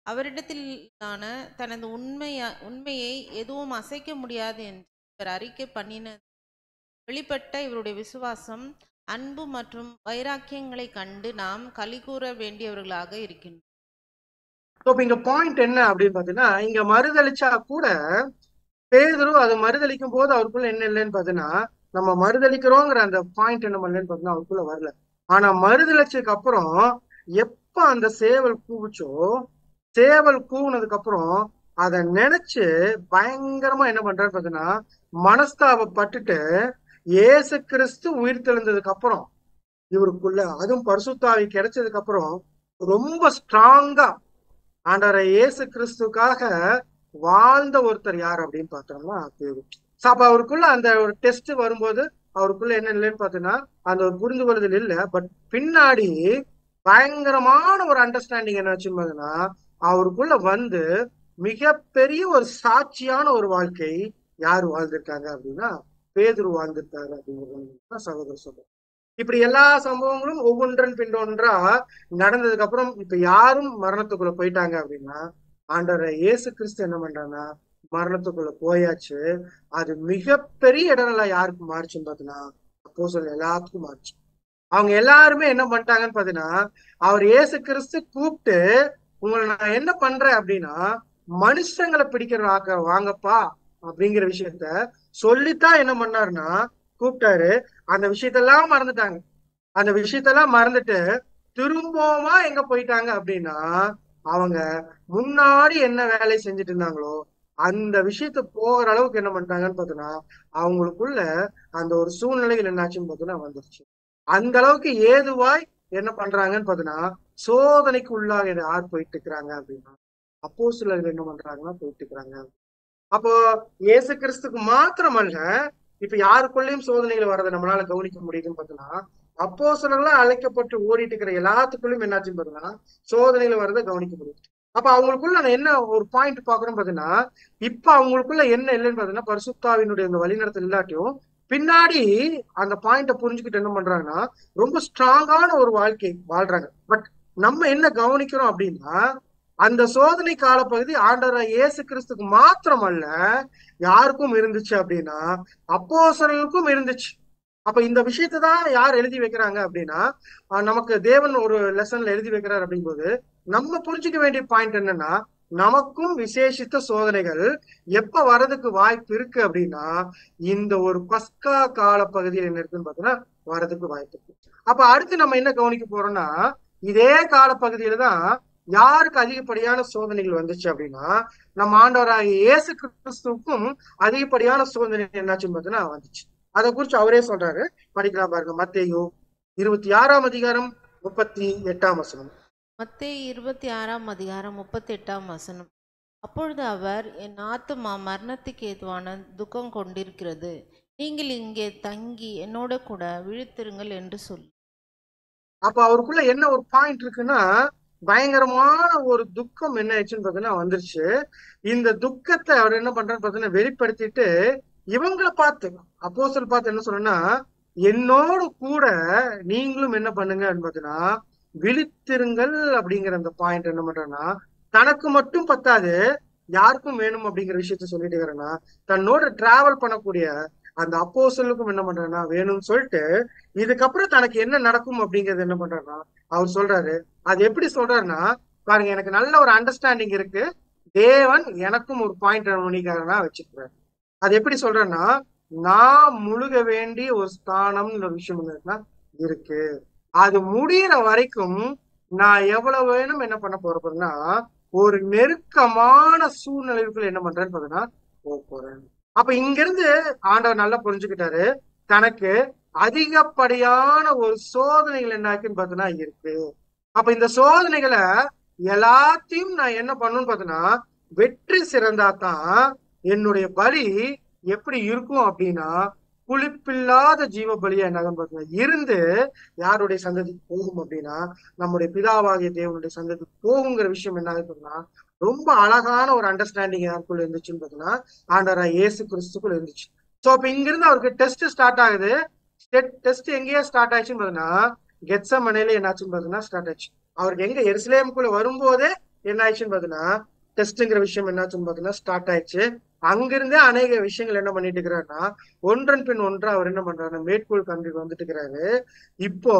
அவரிடத்திலான தனது உண்மையை எதுவும் அசைக்க முடியாது என்று இவர் அறிக்கை பண்ணினது வெளிப்பட்ட இவருடைய விசுவாசம், அன்பு மற்றும் வைராக்கியங்களை கண்டு நாம் கலிகூற வேண்டியவர்களாக இருக்கின்றோம். இங்க பாயிண்ட் என்ன அப்படின்னு பாத்தீங்கன்னா, இங்க மறுதளிச்சா கூட பேதுரு அது மறுதளிக்கும் போது அவருக்குள்ள என்ன இல்லைன்னு பாத்தீங்கன்னா, நம்ம மறுதளிக்கிறோங்கிற அந்த பாயிண்ட் என்ன பண்ணலன்னு பாத்தீங்கன்னா அவருக்குள்ள வரல. ஆனா மறுதளிச்சதுக்கு அப்புறம் எப்ப அந்த சேவல் கூவுச்சோ, சேவல் கூவுனதுக்கு அப்புறம் அதை நினைச்சு பயங்கரமா என்ன பண்றாரு பாத்தீங்கன்னா மனஸ்தாபப்பட்டுட்டு, இயேசு கிறிஸ்து உயிர் தெழுந்ததுக்கு அப்புறம் இவருக்குள்ள அதுவும் பரிசுத்தாவி கிடைச்சதுக்கு அப்புறம் ரொம்ப ஸ்ட்ராங்கா ஆண்டவரை இயேசு கிறிஸ்துக்காக வாழ்ந்த ஒருத்தர் யார் அப்படின்னு பார்த்தோம்னா பேதுரு. அப்ப அவருக்குள்ள அந்த ஒரு டெஸ்ட் வரும்போது அவருக்குள்ள என்ன இல்லைன்னு பாத்தீங்கன்னா அந்த ஒரு புரிந்து கொள்ளுதல் இல்லை. பட் பின்னாடி பயங்கரமான ஒரு அண்டர்ஸ்டாண்டிங் என்ன வச்சுன்னா அவருக்குள்ள வந்து மிகப்பெரிய ஒரு சாட்சியான ஒரு வாழ்க்கை யாரு வாழ்ந்திருக்காங்க அப்படின்னா பேதுரு வாழ்ந்திருக்காரு அப்படிங்கிறது சகோதரர் சொல்றேன். இப்படி எல்லா சம்பவங்களும் ஒவ்வொன்றன் பின்னொன்றா நடந்ததுக்கு அப்புறம் இப்ப யாரும் மரணத்துக்குள்ள போயிட்டாங்க அப்படின்னா, ஆண்டவரை இயேசு கிறிஸ்து என்ன பண்றாங்கன்னா மரணத்துக்குள்ள போயாச்சு. அது மிகப்பெரிய இடத்துல யாருக்கு மாறுச்சுன்னு பாத்தீங்கன்னா அப்போஸ்தலர் எல்லாத்துக்கும் மாறுச்சு. அவங்க எல்லாருமே என்ன பண்ணிட்டாங்கன்னு பாத்தீங்கன்னா, அவர் இயேசு கிறிஸ்து கூப்பிட்டு, உங்களை நான் என்ன பண்றேன் அப்படின்னா மனுஷங்களை பிடிக்கிற வாங்கப்பா அப்படிங்கிற விஷயத்த சொல்லித்தான் என்ன பண்ணாருன்னா கூப்பிட்டாரு. அந்த விஷயத்தெல்லாம் மறந்துட்டாங்க. அந்த விஷயத்தெல்லாம் மறந்துட்டு திரும்பவுமா எங்க போயிட்டாங்க அப்படின்னா, அவங்க முன்னாடி என்ன வேலை செஞ்சுட்டு இருந்தாங்களோ அந்த விஷயத்த போகிற அளவுக்கு என்ன பண்ணிட்டாங்கன்னு பார்த்தோன்னா அவங்களுக்குள்ள அந்த ஒரு சூழ்நிலைகள் என்னாச்சுன்னு பார்த்தோன்னா வந்துருச்சு. அந்த அளவுக்கு ஏதுவாய் என்ன பண்றாங்கன்னு பார்த்தோன்னா சோதனைக்கு உள்ளாக யார் போயிட்டு இருக்கிறாங்க அப்படின்னா அப்போஸ்தலர்கள் என்ன பண்றாங்கன்னா போயிட்டு இருக்கிறாங்க. அப்போ இயேசு கிறிஸ்துக்கு மாத்திரமல்ல, இப்ப யாருக்குள்ளேயும் சோதனைகள் வர்றதை நம்மளால கவனிக்க முடியுதுன்னு பார்த்தோம்னா அப்போஸ்தலர்களா அழைக்கப்பட்டு ஓடிட்டு இருக்கிற எல்லாத்துக்குள்ளயும் என்னாச்சுன்னு பார்த்தோம்னா சோதனைகள் வர்றதை கவனிக்க முடியும். அப்ப அவங்களுக்குள்ள என்ன ஒரு பாயிண்ட் பாக்குறோம் பார்த்தீங்கன்னா, இப்ப அவங்களுக்குள்ள என்ன இல்லைன்னு பார்த்தீங்கன்னா பரிசுத்தாவினுடைய அந்த வழிநடத்தல் இல்லாட்டியும் பின்னாடி அந்த பாயிண்ட புரிஞ்சுக்கிட்டு என்ன பண்றாங்கன்னா ரொம்ப ஸ்ட்ராங்கான ஒரு வாழ்க்கை வாழ்றாங்க. பட் நம்ம என்ன கவனிக்கிறோம் அப்படின்னா, அந்த சோதனை காலப்பகுதி ஆண்டவராகிய இயேசு கிறிஸ்துக்கு மாத்திரமல்ல யாருக்கும் இருந்துச்சு அப்படின்னா அப்போஸ்தலர்களுக்கும் இருந்துச்சு. அப்ப இந்த விஷயத்தை தான் யார் எழுதி வைக்கிறாங்க அப்படின்னா நமக்கு தேவன் ஒரு லெசன்ல எழுதி வைக்கிறார் அப்படிங்கும்போது நம்ம புரிஞ்சுக்க வேண்டிய பாயிண்ட் என்னன்னா, நமக்கும் விசேஷித்த சோதனைகள் எப்ப வர்றதுக்கு வாய்ப்பு இருக்கு அப்படின்னா, இந்த ஒரு பஸ்கா கால பகுதியில் என்ன இருக்குன்னு பார்த்தோம்னா வர்றதுக்கு வாய்ப்பு இருக்கு. அப்ப அடுத்து நம்ம என்ன கவனிக்க போறோம்னா, இதே கால பகுதியில தான் யாருக்கு அதிகப்படியான சோதனைகள் வந்துச்சு அப்படின்னா, நம்ம ஆண்டவராகிய இயேசு கிறிஸ்துவுக்கும் அதிகப்படியான சோதனை என்னாச்சுன்னு பார்த்தீங்கன்னா வந்துச்சு. அதை குறிச்சு அவரே சொல்றாரு. படிக்கலாம் பாருங்க. மத்தேயு 26ஆம் அதிகாரம் 38ஆம் வசனம். மத்தேயு 26ஆம் அதிகாரம் 38ஆம் வசனம். அப்பொழுது அவர், என் ஆத்துமா மரணத்துக்கு ஏதுவான துக்கம் கொண்டிருக்கிறது, நீங்கள் இங்கே தங்கி என்னோட கூட விழித்திருங்கள் என்று சொல்லி. அப்ப அவருக்குள்ள என்ன ஒரு பாயிண்ட் இருக்குன்னா, பயங்கரமான ஒரு துக்கம் என்ன ஆயிடுச்சுன்னு பார்த்தீங்கன்னா வந்துருச்சு. இந்த துக்கத்தை அவர் என்ன பண்றாரு பார்த்தீங்கன்னா வெளிப்படுத்திட்டு, இவங்களை பார்த்து அப்போஸ்தலர் பார்த்து என்ன சொல்றேன்னா, என்னோடு கூட நீங்களும் என்ன பண்ணுங்க பார்த்தீங்கன்னா விழித்திருங்கள் அப்படிங்கிற அந்த பாயிண்ட் என்ன பண்றேன்னா, தனக்கு மட்டும் பத்தாது, யாருக்கும் வேணும் அப்படிங்கிற விஷயத்த சொல்லிட்டு இருக்கிறேன்னா, தன்னோட டிராவல் பண்ணக்கூடிய அந்த அப்போஸ்தலருக்கும் என்ன பண்றாருன்னா வேணும்னு சொல்லிட்டு, இதுக்கப்புறம் தனக்கு என்ன நடக்கும் அப்படிங்கறது என்ன பண்றாருன்னா அவர் சொல்றாரு. அது எப்படி சொல்றாருன்னா பாருங்க, எனக்கு நல்ல ஒரு அண்டர்ஸ்டாண்டிங் இருக்கு. தேவன் எனக்கும் ஒரு பாயிண்ட் பண்ணிக்காரனா வச்சிருக்கிறார். அது எப்படி சொல்றேன்னா, நான் முழுக வேண்டிய ஒரு ஸ்தானம்னு ஒரு விஷயம் இருக்குன்னா இருக்கு. அது முடியிற வரைக்கும் நான் எவ்வளவு வேணும் என்ன பண்ண போறேன்னா, ஒரு நெருக்கமான சூழ்நிலைக்குள்ள என்ன பண்றேன்னு பார்த்தீங்கன்னா போக போறேன். அப்ப இங்க இருந்து ஆண்டவர் நல்லா புரிஞ்சுக்கிட்டாரு, தனக்கு அதிகப்படியான ஒரு சோதனைகள் என்ன ஆச்சுன்னு பார்த்தீங்கன்னா இருக்கு. அப்ப இந்த சோதனைகளை எல்லாத்தையும் நான் என்ன பண்ணணும்னு பார்த்தீங்கன்னா வெற்றி சிறந்தா தான் என்னுடைய பலி எப்படி இருக்கும் அப்படின்னா, புளிப்பில்லாத ஜீவ பலியா என்ன இருந்து யாருடைய சந்ததி போகும் அப்படின்னா நம்முடைய பிதாவாகிய தேவனுடைய சந்ததி போகுங்கிற விஷயம் என்ன ஆகுதுன்னா, ரொம்ப அழகான ஒரு அண்டர்ஸ்டாண்டிங் யாருக்குள்ள இருந்துச்சுன்னு பார்த்தீங்கன்னா ஆண்டவராகிய இயேசு கிறிஸ்துக்குள்ள இருந்துச்சு. சோ அப்ப இங்க இருந்து அவருக்கு டெஸ்ட் ஸ்டார்ட் ஆகுது. டெஸ்ட் எங்கேயே ஸ்டார்ட் ஆயிடுச்சுன்னு பார்த்தீங்கன்னா கெத்செமனேல என்னாச்சுன்னு பார்த்தீங்கன்னா ஸ்டார்ட் ஆயிடுச்சு. அவருக்கு எங்க எருசலேமுக்குள்ள வரும்போதே என்ன ஆயிடுச்சுன்னு பார்த்தீங்கன்னா டெஸ்ட்ங்கிற விஷயம் என்னாச்சுன்னு பார்த்தீங்கன்னா ஸ்டார்ட் ஆயிடுச்சு. அங்கிருந்தே அநேக விஷயங்கள் என்ன பண்ணிட்டு இருக்கிறாருன்னா ஒன்றன் பின் ஒன்றா அவர் என்ன பண்றாருன்னா மேற்கோள் கண்டுக்கு வந்துட்டு இருக்கிறாரு. இப்போ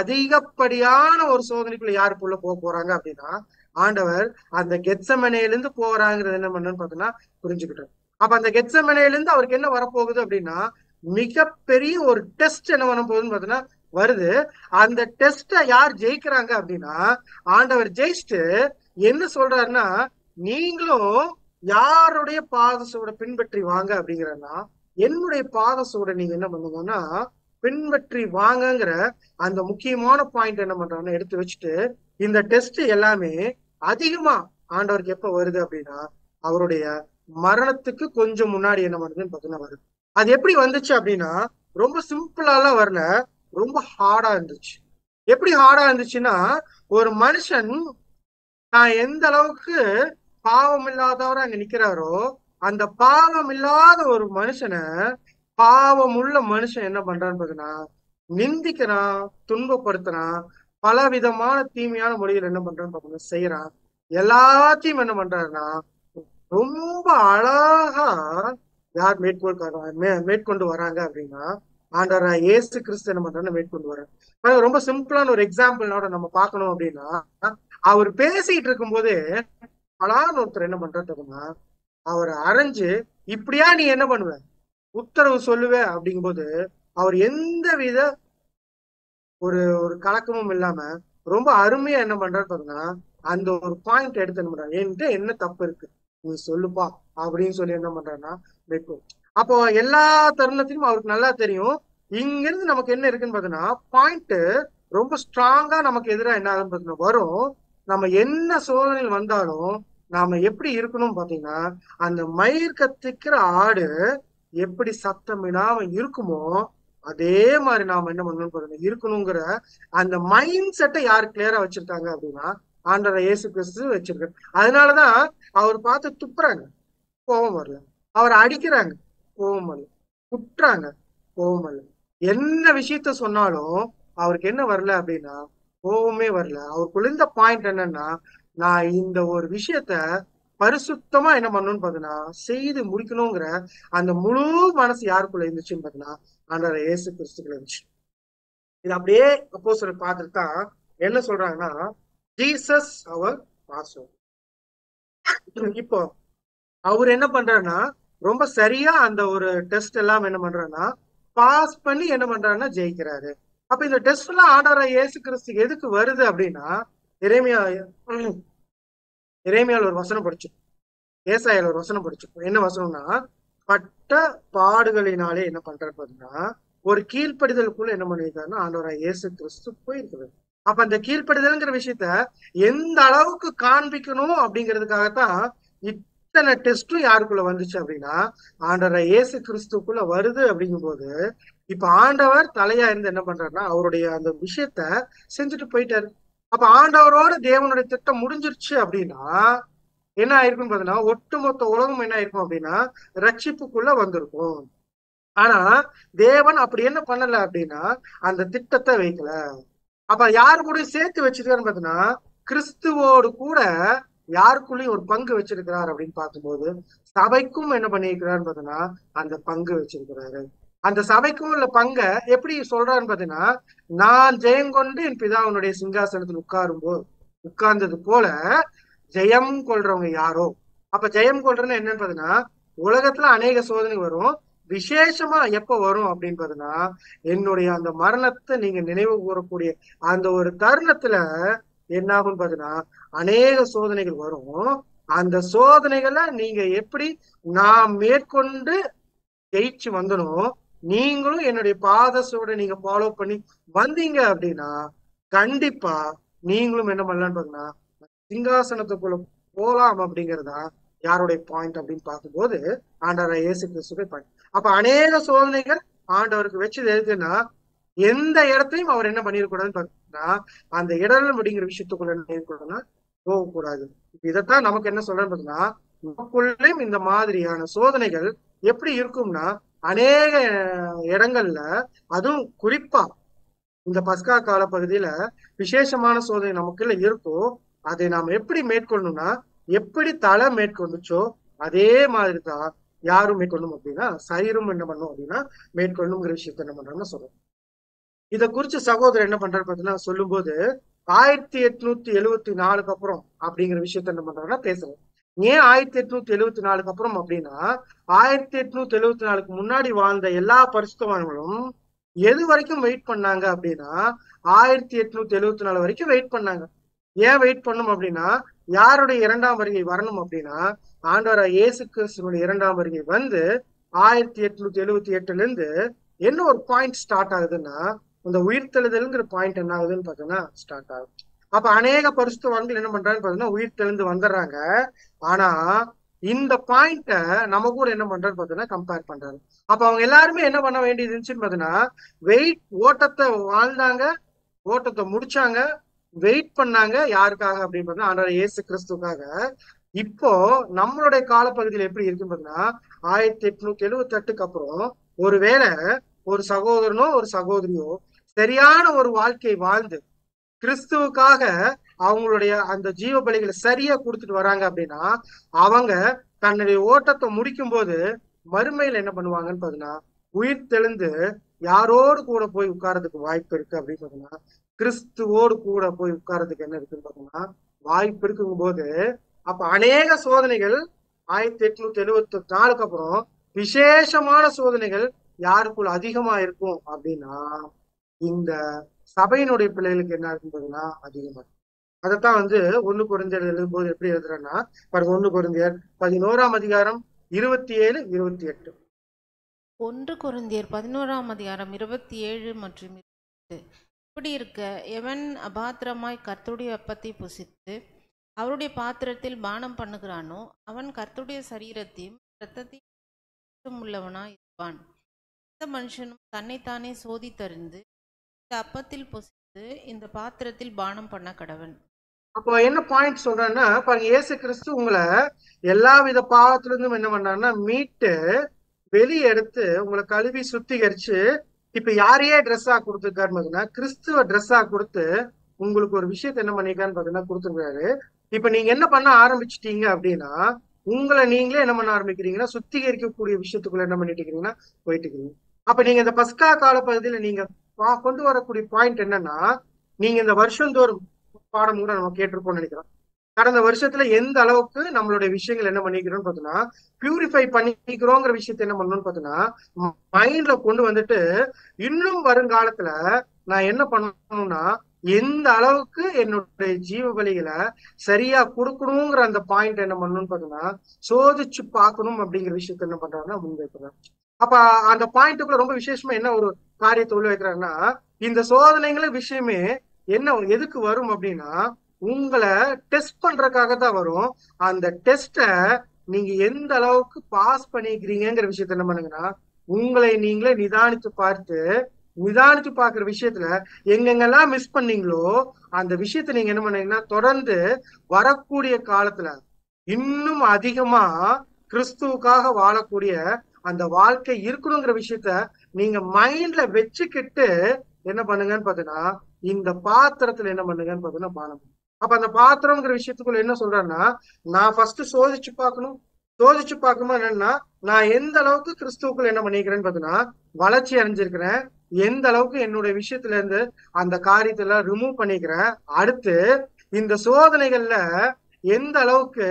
அதிகப்படியான ஒரு சோதனைக்குள்ள யாருக்குள்ள போக போறாங்க அப்படின்னா ஆண்டவர் அந்த கெத்செமனேல இருந்து போறாங்கிறது என்ன பண்ணணும்னு பார்த்தீங்கன்னா புரிஞ்சுக்கிட்டாரு. அப்ப அந்த கெத்செமனேல இருந்து அவருக்கு என்ன வரப்போகுது அப்படின்னா மிகப்பெரிய ஒரு டெஸ்ட் என்ன பண்ண போகுதுன்னு பார்த்தீங்கன்னா வருது. அந்த டெஸ்ட யார் ஜெயிக்கிறாங்க அப்படின்னா ஆண்டவர் ஜெயிச்சுட்டு என்ன சொல்றாருன்னா, நீங்களும் யாருடைய பாதசோட பின்பற்றி வாங்க அப்படிங்கிறன்னா என்னுடைய பாதசோட நீங்க என்ன பண்ணுங்கன்னா பின்பற்றி வாங்கங்கிற அந்த முக்கியமான பாயிண்ட் என்ன பண்றாங்கன்னா எடுத்து வச்சுட்டு, இந்த டெஸ்ட் எல்லாமே அதிகமா ஆண்டவருக்கு எப்ப வருது அப்படின்னா அவருடைய மரணத்துக்கு கொஞ்சம் முன்னாடி என்ன பண்ணுதுன்னு பார்த்தீங்கன்னா வருது. அது எப்படி வந்துச்சு அப்படின்னா ரொம்ப சிம்பிளாலாம் வரல, ரொம்ப ஹார்டா இருந்துச்சு. எப்படி ஹார்டா இருந்துச்சுன்னா, ஒரு மனுஷன் நான் எந்த அளவுக்கு பாவம் இல்லாதவரை அங்க நிக்கிறாரோ அந்த பாவம் இல்லாத ஒரு மனுஷனை பாவம் உள்ள மனுஷன் என்ன பண்றான்னு பாத்தீங்கன்னா நிந்திக்கிறான், துன்பப்படுத்துறான், பல விதமான தீமையான முறையில் என்ன பண்றான்னு பாத்தீங்கன்னா செய்யறான். எல்லாத்தையும் என்ன பண்றாருன்னா ரொம்ப அழகா யார் மேற்கொண்டு வராங்க அப்படின்னா ஆண்டவராகிய இயேசு கிறிஸ்து என்ன பண்றாருன்னு மேற்கொண்டு வர்றாரு. ரொம்ப சிம்பிளான ஒரு எக்ஸாம்பிள்னோட நம்ம பார்க்கணும் அப்படின்னா, அவர் பேசிட்டு இருக்கும் போது பலான்னு ஒருத்தர் என்ன பண்றாருன்னா அவரை அரைஞ்சு இப்படியா நீ என்ன பண்ணுவ உத்தரவு சொல்லுவ அப்படிங்கும் போது அவர் எந்த வித ஒரு ஒரு கலக்கமும் இல்லாம ரொம்ப அருமையா என்ன பண்றாரு பாத்தீங்கன்னா அந்த ஒரு பாயிண்ட் எடுத்து என்ன பண்றாரு, என்கிட்ட என்ன தப்பு இருக்கு நீ சொல்லுப்பா அப்படின்னு சொல்லி என்ன பண்றாருன்னா மேற்கொள். அப்போ எல்லா தருணத்திலும் அவருக்கு நல்லா தெரியும் இங்க இருந்து நமக்கு என்ன இருக்குன்னு பாத்தீங்கன்னா பாயிண்ட் ரொம்ப ஸ்ட்ராங்கா நமக்கு எதிராக என்ன ஆகுன்னு பாத்தீங்கன்னா வரும். நம்ம என்ன சோதனைகள் வந்தாலும் நாம எப்படி இருக்கணும் பாத்தீங்கன்னா அந்த மயிர் கத்திக்கிற ஆடு எப்படி சத்தம் இடாம இருக்குமோ அதே மாதிரி நாம என்ன பண்ணணும் பாத்தீங்கன்னா இருக்கணுங்கிற அந்த மைண்ட் செட்டை யாரு கிளியரா வச்சிருக்காங்க அப்படின்னா ஆண்டவர் இயேசு கிறிஸ்து வச்சிருக்காரு. அதனாலதான் அவர் பார்த்து துப்புறாங்க, கோபம் வரல. அவர் அடிக்கிறாங்க, கோபம் வரல. குட்டுறாங்க, கோபம் வரல. என்ன விஷயத்த சொன்னாலும் அவருக்கு என்ன வரல அப்படின்னா கோபமே வரல. அவருக்குள்ள இருந்த பாயிண்ட் என்னன்னா, நான் இந்த ஒரு விஷயத்த பரிசுத்தமா என்ன பண்ணணும்னு பாத்தீங்கன்னா செய்து முடிக்கணுங்கிற அந்த முழு மனசு யாருக்குள்ள இருந்துச்சுன்னு பாத்தீங்கன்னா ஆண்டவர் இயேசு கிறிஸ்துக்குள்ள இருந்துச்சு. இது அப்படியே அப்போஸ்தலர் பார்த்துட்டு தான் என்ன சொல்றாங்கன்னா ஜீசஸ் அவர் பாஸ்வேர்ட். இப்போ அவர் என்ன பண்றாருன்னா ரொம்ப சரியா அந்த ஒரு டெஸ்ட் எல்லாம் என்ன பண்றாருன்னா பாஸ் பண்ணி என்ன பண்றாருன்னா ஜெயிக்கிறாரு. அப்ப இந்த டெஸ்ட் எல்லாம் ஆண்டவராகிய இயேசு கிறிஸ்து எதுக்கு வருது அப்படின்னா, எரேமியா எரேமியால ஒரு வசனம் படிச்சோம், ஏசாயால ஒரு வசனம் படிச்சோம். என்ன வசனம்னா, பட்ட பாடுகளினாலே என்ன பண்றாரு பாத்தீங்கன்னா ஒரு கீழ்ப்படிதலுக்குள்ள என்ன பண்ணிருக்காருன்னா ஆண்டவராகிய இயேசு கிறிஸ்து போயிருக்கிறாரு. அப்ப அந்த கீழ்ப்படிதல்ங்கிற விஷயத்த எந்த அளவுக்கு காண்பிக்கணும் அப்படிங்கிறதுக்காகத்தான் இத்தனை டெஸ்டும் யாருக்குள்ள வந்துச்சு அப்படின்னா ஆண்டவராகிய இயேசு கிறிஸ்துக்குள்ள வருது. அப்படிங்கும்போது இப்ப ஆண்டவர் தலையா இருந்து என்ன பண்றாருன்னா அவருடைய அந்த விஷயத்த செஞ்சுட்டு போயிட்டாரு. அப்ப ஆண்டவரோட தேவனுடைய திட்டம் முடிஞ்சிருச்சு அப்படின்னா என்ன ஆயிருக்குன்னு பாத்தீங்கன்னா ஒட்டுமொத்த உலகம் என்ன ஆயிருக்கும் அப்படின்னா ரட்சிப்புக்குள்ள வந்திருக்கும். ஆனா தேவன் அப்படி என்ன பண்ணல அப்படின்னா அந்த திட்டத்தை வைக்கல. அப்ப யாரு கூட சேர்த்து வச்சிருக்காருன்னு பாத்தீங்கன்னா கிறிஸ்துவோடு கூட யாருக்குள்ளயும் ஒரு பங்கு வச்சிருக்கிறார் அப்படின்னு பார்க்கும்போது சபைக்கும் என்ன பண்ணிருக்கிறாருன்னு பாத்தீங்கன்னா அந்த பங்கு வச்சிருக்கிறாரு. அந்த சபைக்கும் உள்ள பங்கை எப்படி சொல்றாருன்னு பாத்தீங்கன்னா, நான் ஜெயம் கொண்டு என் பிதாவுடைய சிங்காசனத்தில் உட்கார்ந்தது போல ஜெயம் கொள்றவங்க யாரோ. அப்ப ஜெயம் கொள்றதுன்னு என்னன்னு பாத்தீங்கன்னா உலகத்துல அநேக சோதனை வரும். விசேஷமா எப்ப வரும் அப்படின்னு பாத்தீங்கன்னா என்னுடைய அந்த மரணத்தை நீங்க நினைவு கூறக்கூடிய அந்த ஒரு தருணத்துல என்ன ஆகும்னு பாத்தீங்கன்னா அநேக சோதனைகள் வரும். அந்த சோதனைகளை நீங்க எப்படி நான் மேற்கொண்டு ஜெயிச்சு வந்தனும், நீங்களும் என்னுடைய பாதசோட நீங்க ஃபாலோ பண்ணி வந்தீங்க அப்படின்னா கண்டிப்பா நீங்களும் என்ன பண்ணலான்னு பாத்தீங்கன்னா சிங்காசனத்துக்குள்ள போலாம் அப்படிங்கறதா யாருடைய பாயிண்ட் அப்படின்னு பார்க்கும்போது ஆண்டவர் இயேசு கிறிஸ்துவை பாயிண்ட். அப்ப அநேக சோதனைகள் ஆண்டவருக்கு வச்சது எதுக்குன்னா எந்த இடத்தையும் அவர் என்ன பண்ணிடக்கூடாதுன்னு பாத்தீங்கன்னா அந்த இடர்கள் அப்படிங்கிற விஷயத்துக்குள்ள என்ன இருக்கக்கூடாதுன்னா போகக்கூடாது. இதைத்தான் நமக்கு என்ன சொல்றேன்னு பாத்தீங்கன்னா நமக்குள்ளேயும் இந்த மாதிரியான சோதனைகள் எப்படி இருக்கும்னா அநேக இடங்கள்ல அதுவும் குறிப்பா இந்த பஸ்கா கால பகுதியில விசேஷமான சோதனை நமக்குள்ள இருக்கும். அதை நாம் எப்படி மேற்கொள்ளணும்னா எப்படி தலை மேற்கொண்டுச்சோ அதே மாதிரிதான் யாரும் மேற்கொள்ளும் அப்படின்னா சரீரம் என்ன பண்ணும் அப்படின்னா மேற்கொள்ளுங்கிற விஷயத்த என்ன பண்றோம்னா சொல்றோம். இதை குறிச்சு சகோதரர் என்ன பண்றாரு பார்த்தீங்கன்னா சொல்லும் போது 1874 அப்புறம் அப்படிங்கிற விஷயத்த என்ன பண்றாருன்னா பேசுறோம். ஏன் 1874 அப்புறம் அப்படின்னா 1874 முன்னாடி வாழ்ந்த எல்லா பரிசுத்தவான்களும் எது வரைக்கும் வெயிட் பண்ணாங்க அப்படின்னா 1874 வரைக்கும் வெயிட் பண்ணாங்க. ஏன் வெயிட் பண்ணும் அப்படின்னா யாருடைய இரண்டாம் வருகை வரணும் அப்படின்னா ஆண்டவராகிய இயேசு கிறிஸ்துவினுடைய இரண்டாம் வருகை வந்து 1878 இருந்து என்ன ஒரு பாயிண்ட் ஸ்டார்ட் ஆகுதுன்னா இந்த உயிர்த்தெழுதல்ங்கிற பாயிண்ட் என்ன ஆகுதுன்னு பாத்தீங்கன்னா ஸ்டார்ட் ஆகுது. அப்ப அநேக பரிசுத்தவான்கள் என்ன பண்றாங்கன்னு பாத்தீங்கன்னா உயிர்த்தெழுந்து வந்துடுறாங்க. ஆனா இந்த பாயிண்ட நம்ம கூட என்ன பண்றான்னு பாத்தீங்கன்னா கம்பேர் பண்றாரு. அப்ப அவங்க எல்லாருமே என்ன பண்ண வேண்டியது இருந்துச்சுன்னு பாத்தீங்கன்னா வெயிட் ஓட்டத்தை வாழ்ந்தாங்க, ஓட்டத்தை முடிச்சாங்க, வெயிட் பண்ணாங்க. யாருக்காக அப்படின்னு பாத்தீங்கன்னா ஆண்டவர் இயேசு கிறிஸ்துக்காக. இப்போ நம்மளுடைய காலப்பகுதியில் எப்படி இருக்குன்னு பாத்தீங்கன்னா 1878 அப்புறம் ஒருவேளை ஒரு சகோதரனோ ஒரு சகோதரியோ சரியான ஒரு வாழ்க்கை வாழ்ந்து கிறிஸ்துவுக்காக அவங்களுடைய அந்த ஜீவ பலிகளை சரியா கொடுத்துட்டு வராங்க அப்படின்னா அவங்க தன்னுடைய ஓட்டத்தை முடிக்கும் போது மறுமையில என்ன பண்ணுவாங்கன்னு பாத்தீங்கன்னா உயிர் தெளிந்து யாரோடு கூட போய் உட்கார்றதுக்கு வாய்ப்பு இருக்கு அப்படின்னு பாத்தீங்கன்னா கிறிஸ்துவோடு கூட போய் உட்கார்றதுக்கு என்ன இருக்குன்னு பாத்தீங்கன்னா வாய்ப்பு இருக்குங்கும் போது அப்ப அநேக சோதனைகள் 1874 அப்புறம் விசேஷமான சோதனைகள் யாருக்குள்ள அதிகமா இருக்கும் அப்படின்னா இந்த சபையினுடைய பிள்ளைகளுக்கு என்ன இருக்குன்னு அதிகமா. அதைத்தான் 1 கொரிந்தியர் எழுதும்போது எப்படி எழுதுறேன்னா பாருங்க 1 கொரிந்தியர் 11ஆம் அதிகாரம் 27, 28. 1 கொரிந்தியர் 11ஆம் அதிகாரம் 27 மற்றும் 28. இப்படி இருக்க எவன் அபாத்திரமாய் கர்த்தருடைய அப்பத்தை புசித்து அவருடைய பாத்திரத்தில் பானம் பண்ணுகிறானோ அவன் கர்த்தருடைய சரீரத்தையும் இரத்தத்தையும் உள்ளவனாய் இருப்பான். இந்த மனுஷனும் தன்னைத்தானே சோதித்தறிந்து இந்த அப்பத்தில் புசித்து இந்த பாத்திரத்தில் பானம் பண்ண கடவன். அப்போ என்ன பாயிண்ட் சொல்றேன்னா பாருங்க இயேசு கிறிஸ்து உங்களை எல்லா வித பாவத்துல இருந்தும் என்ன பண்றாருன்னா மீட்டு வெளியே எடுத்து உங்களை கழுவி சுத்திகரிச்சு இப்ப யாரையே ட்ரெஸ்ஸா கொடுத்துருக்காருன்னு பாத்தீங்கன்னா கிறிஸ்துவ ட்ரெஸ்ஸா கொடுத்து உங்களுக்கு ஒரு விஷயத்த என்ன பண்ணிருக்காருன்னு பாத்தீங்கன்னா கொடுத்துருக்காரு. இப்ப நீங்க என்ன பண்ண ஆரம்பிச்சிட்டீங்க அப்படின்னா உங்களை நீங்களே என்ன பண்ண ஆரம்பிக்கிறீங்கன்னா சுத்திகரிக்கக்கூடிய விஷயத்துக்குள்ள என்ன பண்ணிட்டு இருக்கீங்கன்னா போயிட்டு இருக்கீங்க. அப்ப நீங்க இந்த பஸ்கா கால பகுதியில நீங்க கொண்டு வரக்கூடிய பாயிண்ட் என்னன்னா நீங்க இந்த வருஷந்தோறும் பாடம் கூட நம்ம கேட்டிருப்போம்னு நினைக்கிறோம். கடந்த வருஷத்துல எந்த அளவுக்கு நம்மளுடைய விஷயங்கள் என்ன பண்ணிக்கிறோம்னு பார்த்தோம்னா பியூரிஃபை பண்ணிக்கிறோங்கிற விஷயத்த என்ன பண்ணணும்னு பார்த்தோம்னா மைண்ட்ல கொண்டு வந்துட்டு இன்னும் வருங்காலத்துல நான் என்ன பண்ணணும்னா எந்த அளவுக்கு என்னுடைய ஜீவ பலிகளை சரியா கொடுக்கணுங்கிற அந்த பாயிண்ட் என்ன பண்ணணும்னு பார்த்தோம்னா சோதிச்சு பார்க்கணும் அப்படிங்கிற விஷயத்த என்ன பண்றாங்கன்னா முன்வைக்கிறாங்க. அப்ப அந்த பாயிண்ட்டுக்குள்ள ரொம்ப விசேஷமா என்ன ஒரு காரியத்தை உள்ள வைக்கிறாங்கன்னா இந்த சோதனைங்களும் விஷயமே என்ன எதுக்கு வரும் அப்படின்னா உங்களை டெஸ்ட் பண்றதுக்காக தான் வரும். அந்த டெஸ்ட்டை நீங்க எந்த அளவுக்கு பாஸ் பண்ணிக்கிறீங்கிற விஷயத்த என்ன பண்ணுங்கன்னா உங்களை நீங்களே நிதானித்து பார்க்கிற விஷயத்துல எங்கெங்கெல்லாம் மிஸ் பண்ணீங்களோ அந்த விஷயத்த நீங்க என்ன பண்ணீங்கன்னா தொடர்ந்து வரக்கூடிய காலத்துல இன்னும் அதிகமா கிறிஸ்துவுக்காக வாழக்கூடிய அந்த வாழ்க்கை இருக்கணுங்கிற விஷயத்த நீங்க மைண்ட்ல வச்சுக்கிட்டு என்ன பண்ணுங்கன்னு பாத்தீங்கன்னா இந்த பாத்திரத்துல என்ன பண்ணுங்கன்னு பாத்தீங்கன்னா பானம். அப்ப அந்த பாத்திரம்ங்கிற விஷயத்துக்குள்ள என்ன சொல்றேன்னா நான் ஃபர்ஸ்ட் சோதிச்சு பார்க்கணும் என்னன்னா நான் எந்த அளவுக்கு கிறிஸ்துவுக்குள்ள என்ன பண்ணிக்கிறேன்னு பாத்தீங்கன்னா வளர்ச்சி அடைஞ்சிருக்கிறேன், எந்த அளவுக்கு என்னுடைய விஷயத்துல இருந்து அந்த காரியத்துல ரிமூவ் பண்ணிக்கிறேன். அடுத்து இந்த சோதனைகள்ல எந்த அளவுக்கு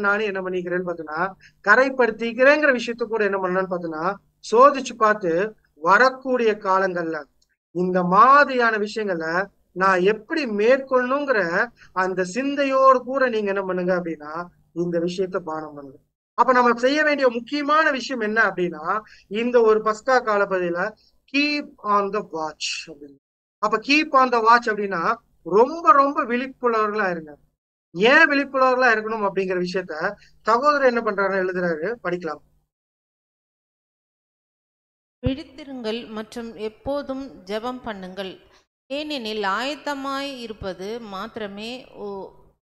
நானே என்ன பண்ணிக்கிறேன்னு பாத்தீங்கன்னா கரைப்படுத்திக்கிறேங்கிற விஷயத்த கூட என்ன பண்ணலான்னு பாத்தீங்கன்னா சோதிச்சு பார்த்து வரக்கூடிய காலங்கள்ல இந்த மாதிரியான விஷயங்கள்ல நான் எப்படி மேற்கொள்ளணுங்கிற அந்த சிந்தையோடு கூட நீங்க என்ன பண்ணுங்க அப்படின்னா இந்த விஷயத்த பானம் பண்ணுங்க. அப்ப நம்ம செய்ய வேண்டிய முக்கியமான விஷயம் என்ன அப்படின்னா இந்த ஒரு பஸ்கா கால பதில கீப் ஆன் த வாட்ச் அப்படின்னு. அப்ப கீப் ஆன் த வாட்ச் அப்படின்னா ரொம்ப ரொம்ப விழிப்புள்ளவர்களா இருங்க. ஏன் விழிப்புள்ளவர்களா இருக்கணும் அப்படிங்கிற விஷயத்த சகோதரர் என்ன பண்றாரு எழுதுறாரு, படிக்கலாம். விழித்திருங்கள் மற்றும் எப்போதும் ஜெபம் பண்ணுங்கள், ஏனெனில் ஆயத்தமாய் இருப்பது மாத்திரமே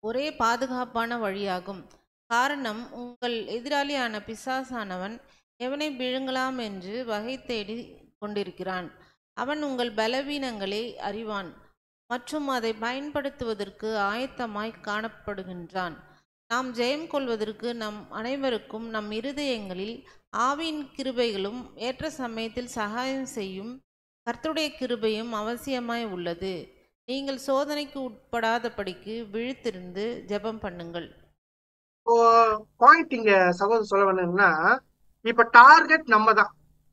ஒரே பாதுகாப்பான வழியாகும். காரணம், உங்கள் எதிராளியான பிசாசானவன் எவனை விழுங்கலாம் என்று வகை தேடி கொண்டிருக்கிறான். அவன் உங்கள் பலவீனங்களை அறிவான் மற்றும் அதை பயன்படுத்துவதற்கு ஆயத்தமாய் காணப்படுகின்றான். நாம் ஜெயம் கொள்வதற்கு நம் அனைவருக்கும் நம் இருதயங்களில் ஆவியின் கிருபைகளும் ஏற்ற சமயத்தில் சகாயம் செய்யும் கர்த்தருடைய கிருபையும் அவசியமாய் உள்ளது. நீங்கள் சோதனைக்கு உட்படாதபடிக்கு விழித்திருந்து ஜெபம் பண்ணுங்கள். பாயிண்ட் இங்க சகோதரர் சொல்ல வேணும்னா இப்ப டார்கெட் நம்ம தான்.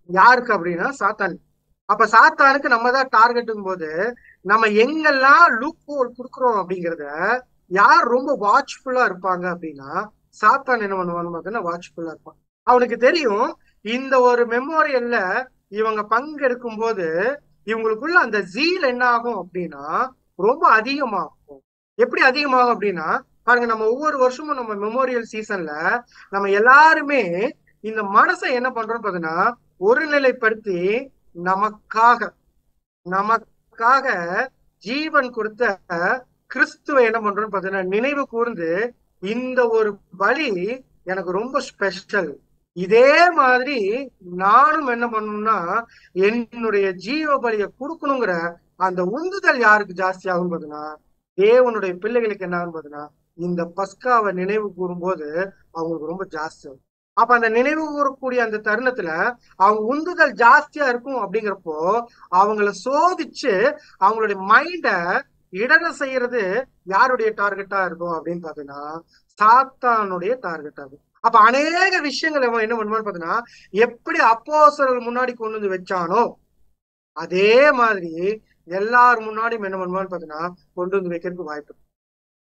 யாருக்கு அப்படின்னா சாத்தான். அப்ப சாத்தானுக்கு நம்ம தான் டார்கெட்டும் போது நம்ம எங்கெல்லாம் லூப் ஹோல் கொடுக்குறோம் அப்படிங்கிறத யார் ரொம்ப வாட்ச்ஃபுல்லா இருப்பாங்க அப்படின்னா சாத்தான் என்ன பண்ணுவான்னு பார்த்தீங்கன்னா வாட்ச்ஃபுல்லா இருப்பான். அவனுக்கு தெரியும் இந்த ஒரு மெமோரியல்ல இவங்க பங்கெடுக்கும் போது இவங்களுக்குள்ள அந்த ஜீல் என்ன ஆகும் அப்படின்னா ரொம்ப அதிகமாகும். எப்படி அதிகமாகும் அப்படின்னா பாருங்க, நம்ம ஒவ்வொரு வருஷமும் நம்ம மெமோரியல் சீசன்ல நம்ம எல்லாருமே இந்த மனசை என்ன பண்றோம் பாத்தீங்கன்னா ஒருநிலைப்படுத்தி நமக்காக ஜீவன் கொடுத்த கிறிஸ்துவை என்ன பண்றோம்னு பாத்தீங்கன்னா நினைவு கூர்ந்து இந்த ஒரு பலி எனக்கு ரொம்ப ஸ்பெஷல், இதே மாதிரி நானும் என்ன பண்ணணும்னா என்னுடைய ஜீவ பலியை கொடுக்கணுங்கிற அந்த உந்துதல் யாருக்கு ஜாஸ்தி ஆகும் பாத்தீங்கன்னா தேவனுடைய பிள்ளைகளுக்கு என்ன ஆகும் பாத்தீங்கன்னா இந்த பஸ்காவை நினைவு கூறும்போது அவங்களுக்கு ரொம்ப ஜாஸ்தி ஆகும். அப்ப அந்த நினைவு கூறக்கூடிய அந்த தருணத்துல அவங்க உந்துதல் ஜாஸ்தியா இருக்கும். அப்படிங்கிறப்போ அவங்கள சோதிச்சு அவங்களுடைய மைண்ட இடர செய்யறது யாருடைய டார்கெட்டா இருக்கும் அப்படின்னு பாத்தீங்கன்னா சாத்தானுடைய டார்கெட் ஆகும். அப்ப அநேக விஷயங்கள் அவன் என்ன பண்ணுவான்னு பாத்தீங்கன்னா எப்படி அப்போஸ்தலர்கள் முன்னாடி கொண்டு வந்து வச்சானோ அதே மாதிரி எல்லாரும் முன்னாடியும் என்ன பண்ணுவான்னு பாத்தீங்கன்னா கொண்டு வந்து வைக்கிறதுக்கு வாய்ப்பு.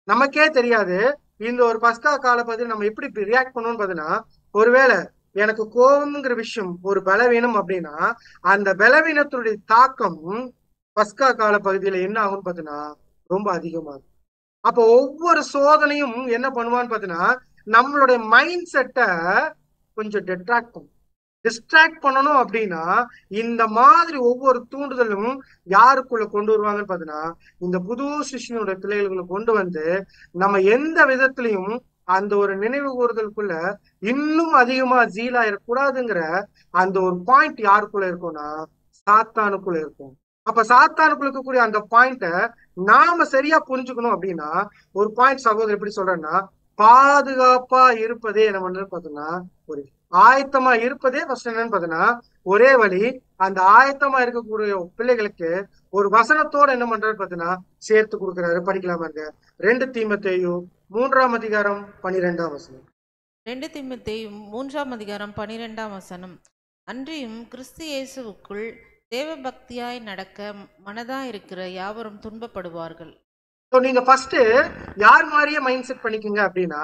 நமக்கே தெரியாது இந்த ஒரு பஸ்கா கால பதில் நம்ம எப்படி ரியாக்ட் பண்ணுவோம்னு பாத்தீங்கன்னா ஒருவேளை எனக்கு கோபம்ங்கிற விஷயம் ஒரு பலவீனம் அப்படின்னா அந்த பலவீனத்துடைய தாக்கம் பஸ்கா கால பகுதியில என்ன ஆகும்னு பாத்தீங்கன்னா ரொம்ப அதிகமாகும். அப்போ ஒவ்வொரு சோதனையும் என்ன பண்ணுவான்னு பாத்தீங்கன்னா நம்மளுடைய மைண்ட் செட்டை கொஞ்சம் டிஸ்ட்ராக்ட் பண்ணணும். அப்படின்னா இந்த மாதிரி ஒவ்வொரு தூண்டுதலும் யாருக்குள்ள கொண்டு வருவாங்கன்னு பாத்தீங்கன்னா இந்த புது சிஷ்யனுடைய பிள்ளைகளுக்குள்ள கொண்டு வந்து நம்ம எந்த விதத்திலையும் அந்த ஒரு நினைவு கூறுதலுக்குள்ள இன்னும் அதிகமா ஜீலாயிடக்கூடாதுங்கிற அந்த ஒரு பாயிண்ட் யாருக்குள்ள இருக்கும்னா சாத்தானுக்குள்ள இருக்கும். அப்ப சாத்தானுக்குள்ள இருக்கக்கூடிய அந்த பாயிண்ட நாம சரியா புரிஞ்சுக்கணும். அப்படின்னா ஒரு பாயிண்ட் சகோதரர் எப்படி சொல்றேன்னா பாதுகாப்பா இருப்பதே என்ன பாத்தீங்கன்னா ஒரு ஆயத்தமா இருப்பதே ஃபர்ஸ்ட் என்னன்னு பாத்தீங்கன்னா ஒரே வழி. அந்த ஆயத்தமா இருக்கக்கூடிய பிள்ளைகளுக்கு ஒரு வசனத்தோட என்ன பண்றாரு பாத்தீங்கன்னா சேர்த்து கொடுக்குறாரு. படிக்கலாமா இருக்க 2 தீமோத்தேயு 3ஆம் அதிகாரம் 12ஆம் வசனம். 2 தீமோத்தேயு 3ஆம் அதிகாரம் 12ஆம் வசனம். அன்றியும் கிறிஸ்து இயேசுவுக்குள் தேவபக்தியாய் நடக்க மனதாயிருக்கிற யாவரும் துன்பப்படுவார்கள். ஸோ நீங்க ஃபர்ஸ்ட் யார் மாதிரியே மைண்ட் செட் பண்ணிக்கோங்க அப்படின்னா,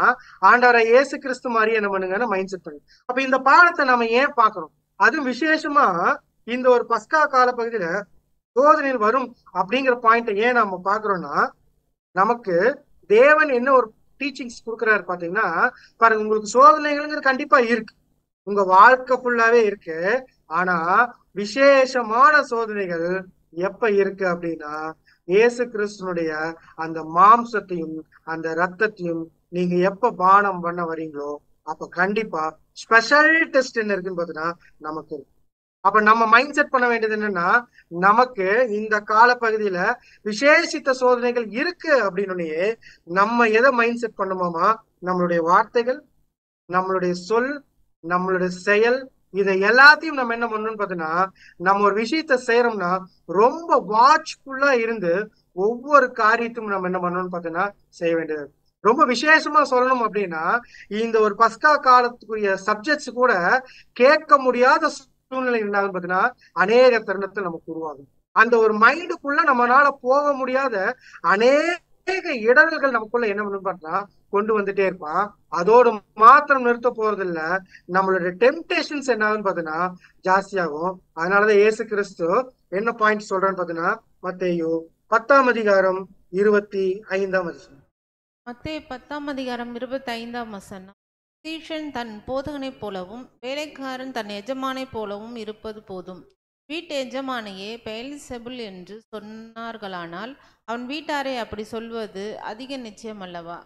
ஆண்டவரை இயேசு கிறிஸ்து மாதிரியே என்ன பண்ணுங்கன்னா மைண்ட் செட் பண்ணுங்க. அப்ப இந்த பாடத்தை நம்ம ஏன் பார்க்கணும்? அதுவும் விசேஷமா இந்த ஒரு பஸ்கா கால பகுதியில சோதனையில் வரும் அப்படிங்கிற பாயிண்ட்டை ஏன் நம்ம பாக்குறோம்னா, நமக்கு தேவன் என்ன ஒரு டீச்சிங்ஸ் கொடுக்குறாரு பாத்தீங்கன்னா, பாருங்க, உங்களுக்கு சோதனைகள்ங்கிறது கண்டிப்பா இருக்கு, உங்க வாழ்க்கை ஃபுல்லாவே இருக்கு. ஆனா விசேஷமான சோதனைகள் எப்ப இருக்கு அப்படின்னா, இயேசு கிறிஸ்துனுடைய அந்த மாம்சத்தையும் அந்த ரத்தத்தையும் நீங்க எப்ப பானம் பண்ண வரீங்களோ அப்ப கண்டிப்பா ஸ்பெஷல் டெஸ்ட் என்ன இருக்குன்னு பாத்தீங்கன்னா நமக்கு இருக்கு. அப்ப நம்ம மைண்ட் செட் பண்ண வேண்டியது என்னன்னா, நமக்கு இந்த கால பகுதியில விசேஷித்த சோதனைகள் இருக்கு அப்படின்னு நம்ம எதை மைண்ட் செட் பண்ணுமோமா, நம்மளுடைய வார்த்தைகள், நம்மளுடைய சொல், நம்மளுடைய செயல், இதை எல்லாத்தையும் நம்ம என்ன பண்ணணும்னு பாத்தீங்கன்னா, நம்ம ஒரு விஷயத்த செய்யறோம்னா ரொம்ப வாட்ச்ஃபுல்லா இருந்து ஒவ்வொரு காரியத்தையும் நம்ம என்ன பண்ணணும்னு பாத்தீங்கன்னா செய்ய வேண்டியது. ரொம்ப விசேஷமா சொல்லணும் அப்படின்னா, இந்த ஒரு பஸ்கா காலத்துக்குரிய சப்ஜெக்ட்ஸ் கூட கேட்க முடியாத சூழ்நிலை இருந்தாலும் பாத்தீங்கன்னா அநேக தருணத்தை நமக்கு உருவாகும். அந்த ஒரு மைண்டுக்குள்ள நம்மளால போக முடியாத அநேக இடர்கள் நமக்குள்ள என்ன பண்ணணும் பார்த்தா கொண்டு வந்துட்டே இருப்பான். அதோடு மாத்திரம் நிறுத்த போறது இல்ல, நம்மளுடைய டெம்டேஷன்ஸ் என்ன ஆகுன்னு பாத்தீங்கன்னா ஜாஸ்தியாகும். அதனாலதான் இயேசு கிறிஸ்து என்ன பாயிண்ட் சொல்றான்னு பாத்தீங்கன்னா, மத்தேயு 10ஆம் அதிகாரம் 25ஆம் வசனம். மத்தேயு 10ஆம் அதிகாரம் 25ஆம் வசனம். சீஷன் தன் போதகனைப் போலவும் வேலைக்காரன் தன் எஜமானைப் போலவும் இருப்பது போதும். வீட்டு எஜமானையே பெயல்செபுல் என்று சொன்னார்களானால் அவன் வீட்டாரை அப்படி சொல்வது அதிக நிச்சயம் அல்லவா?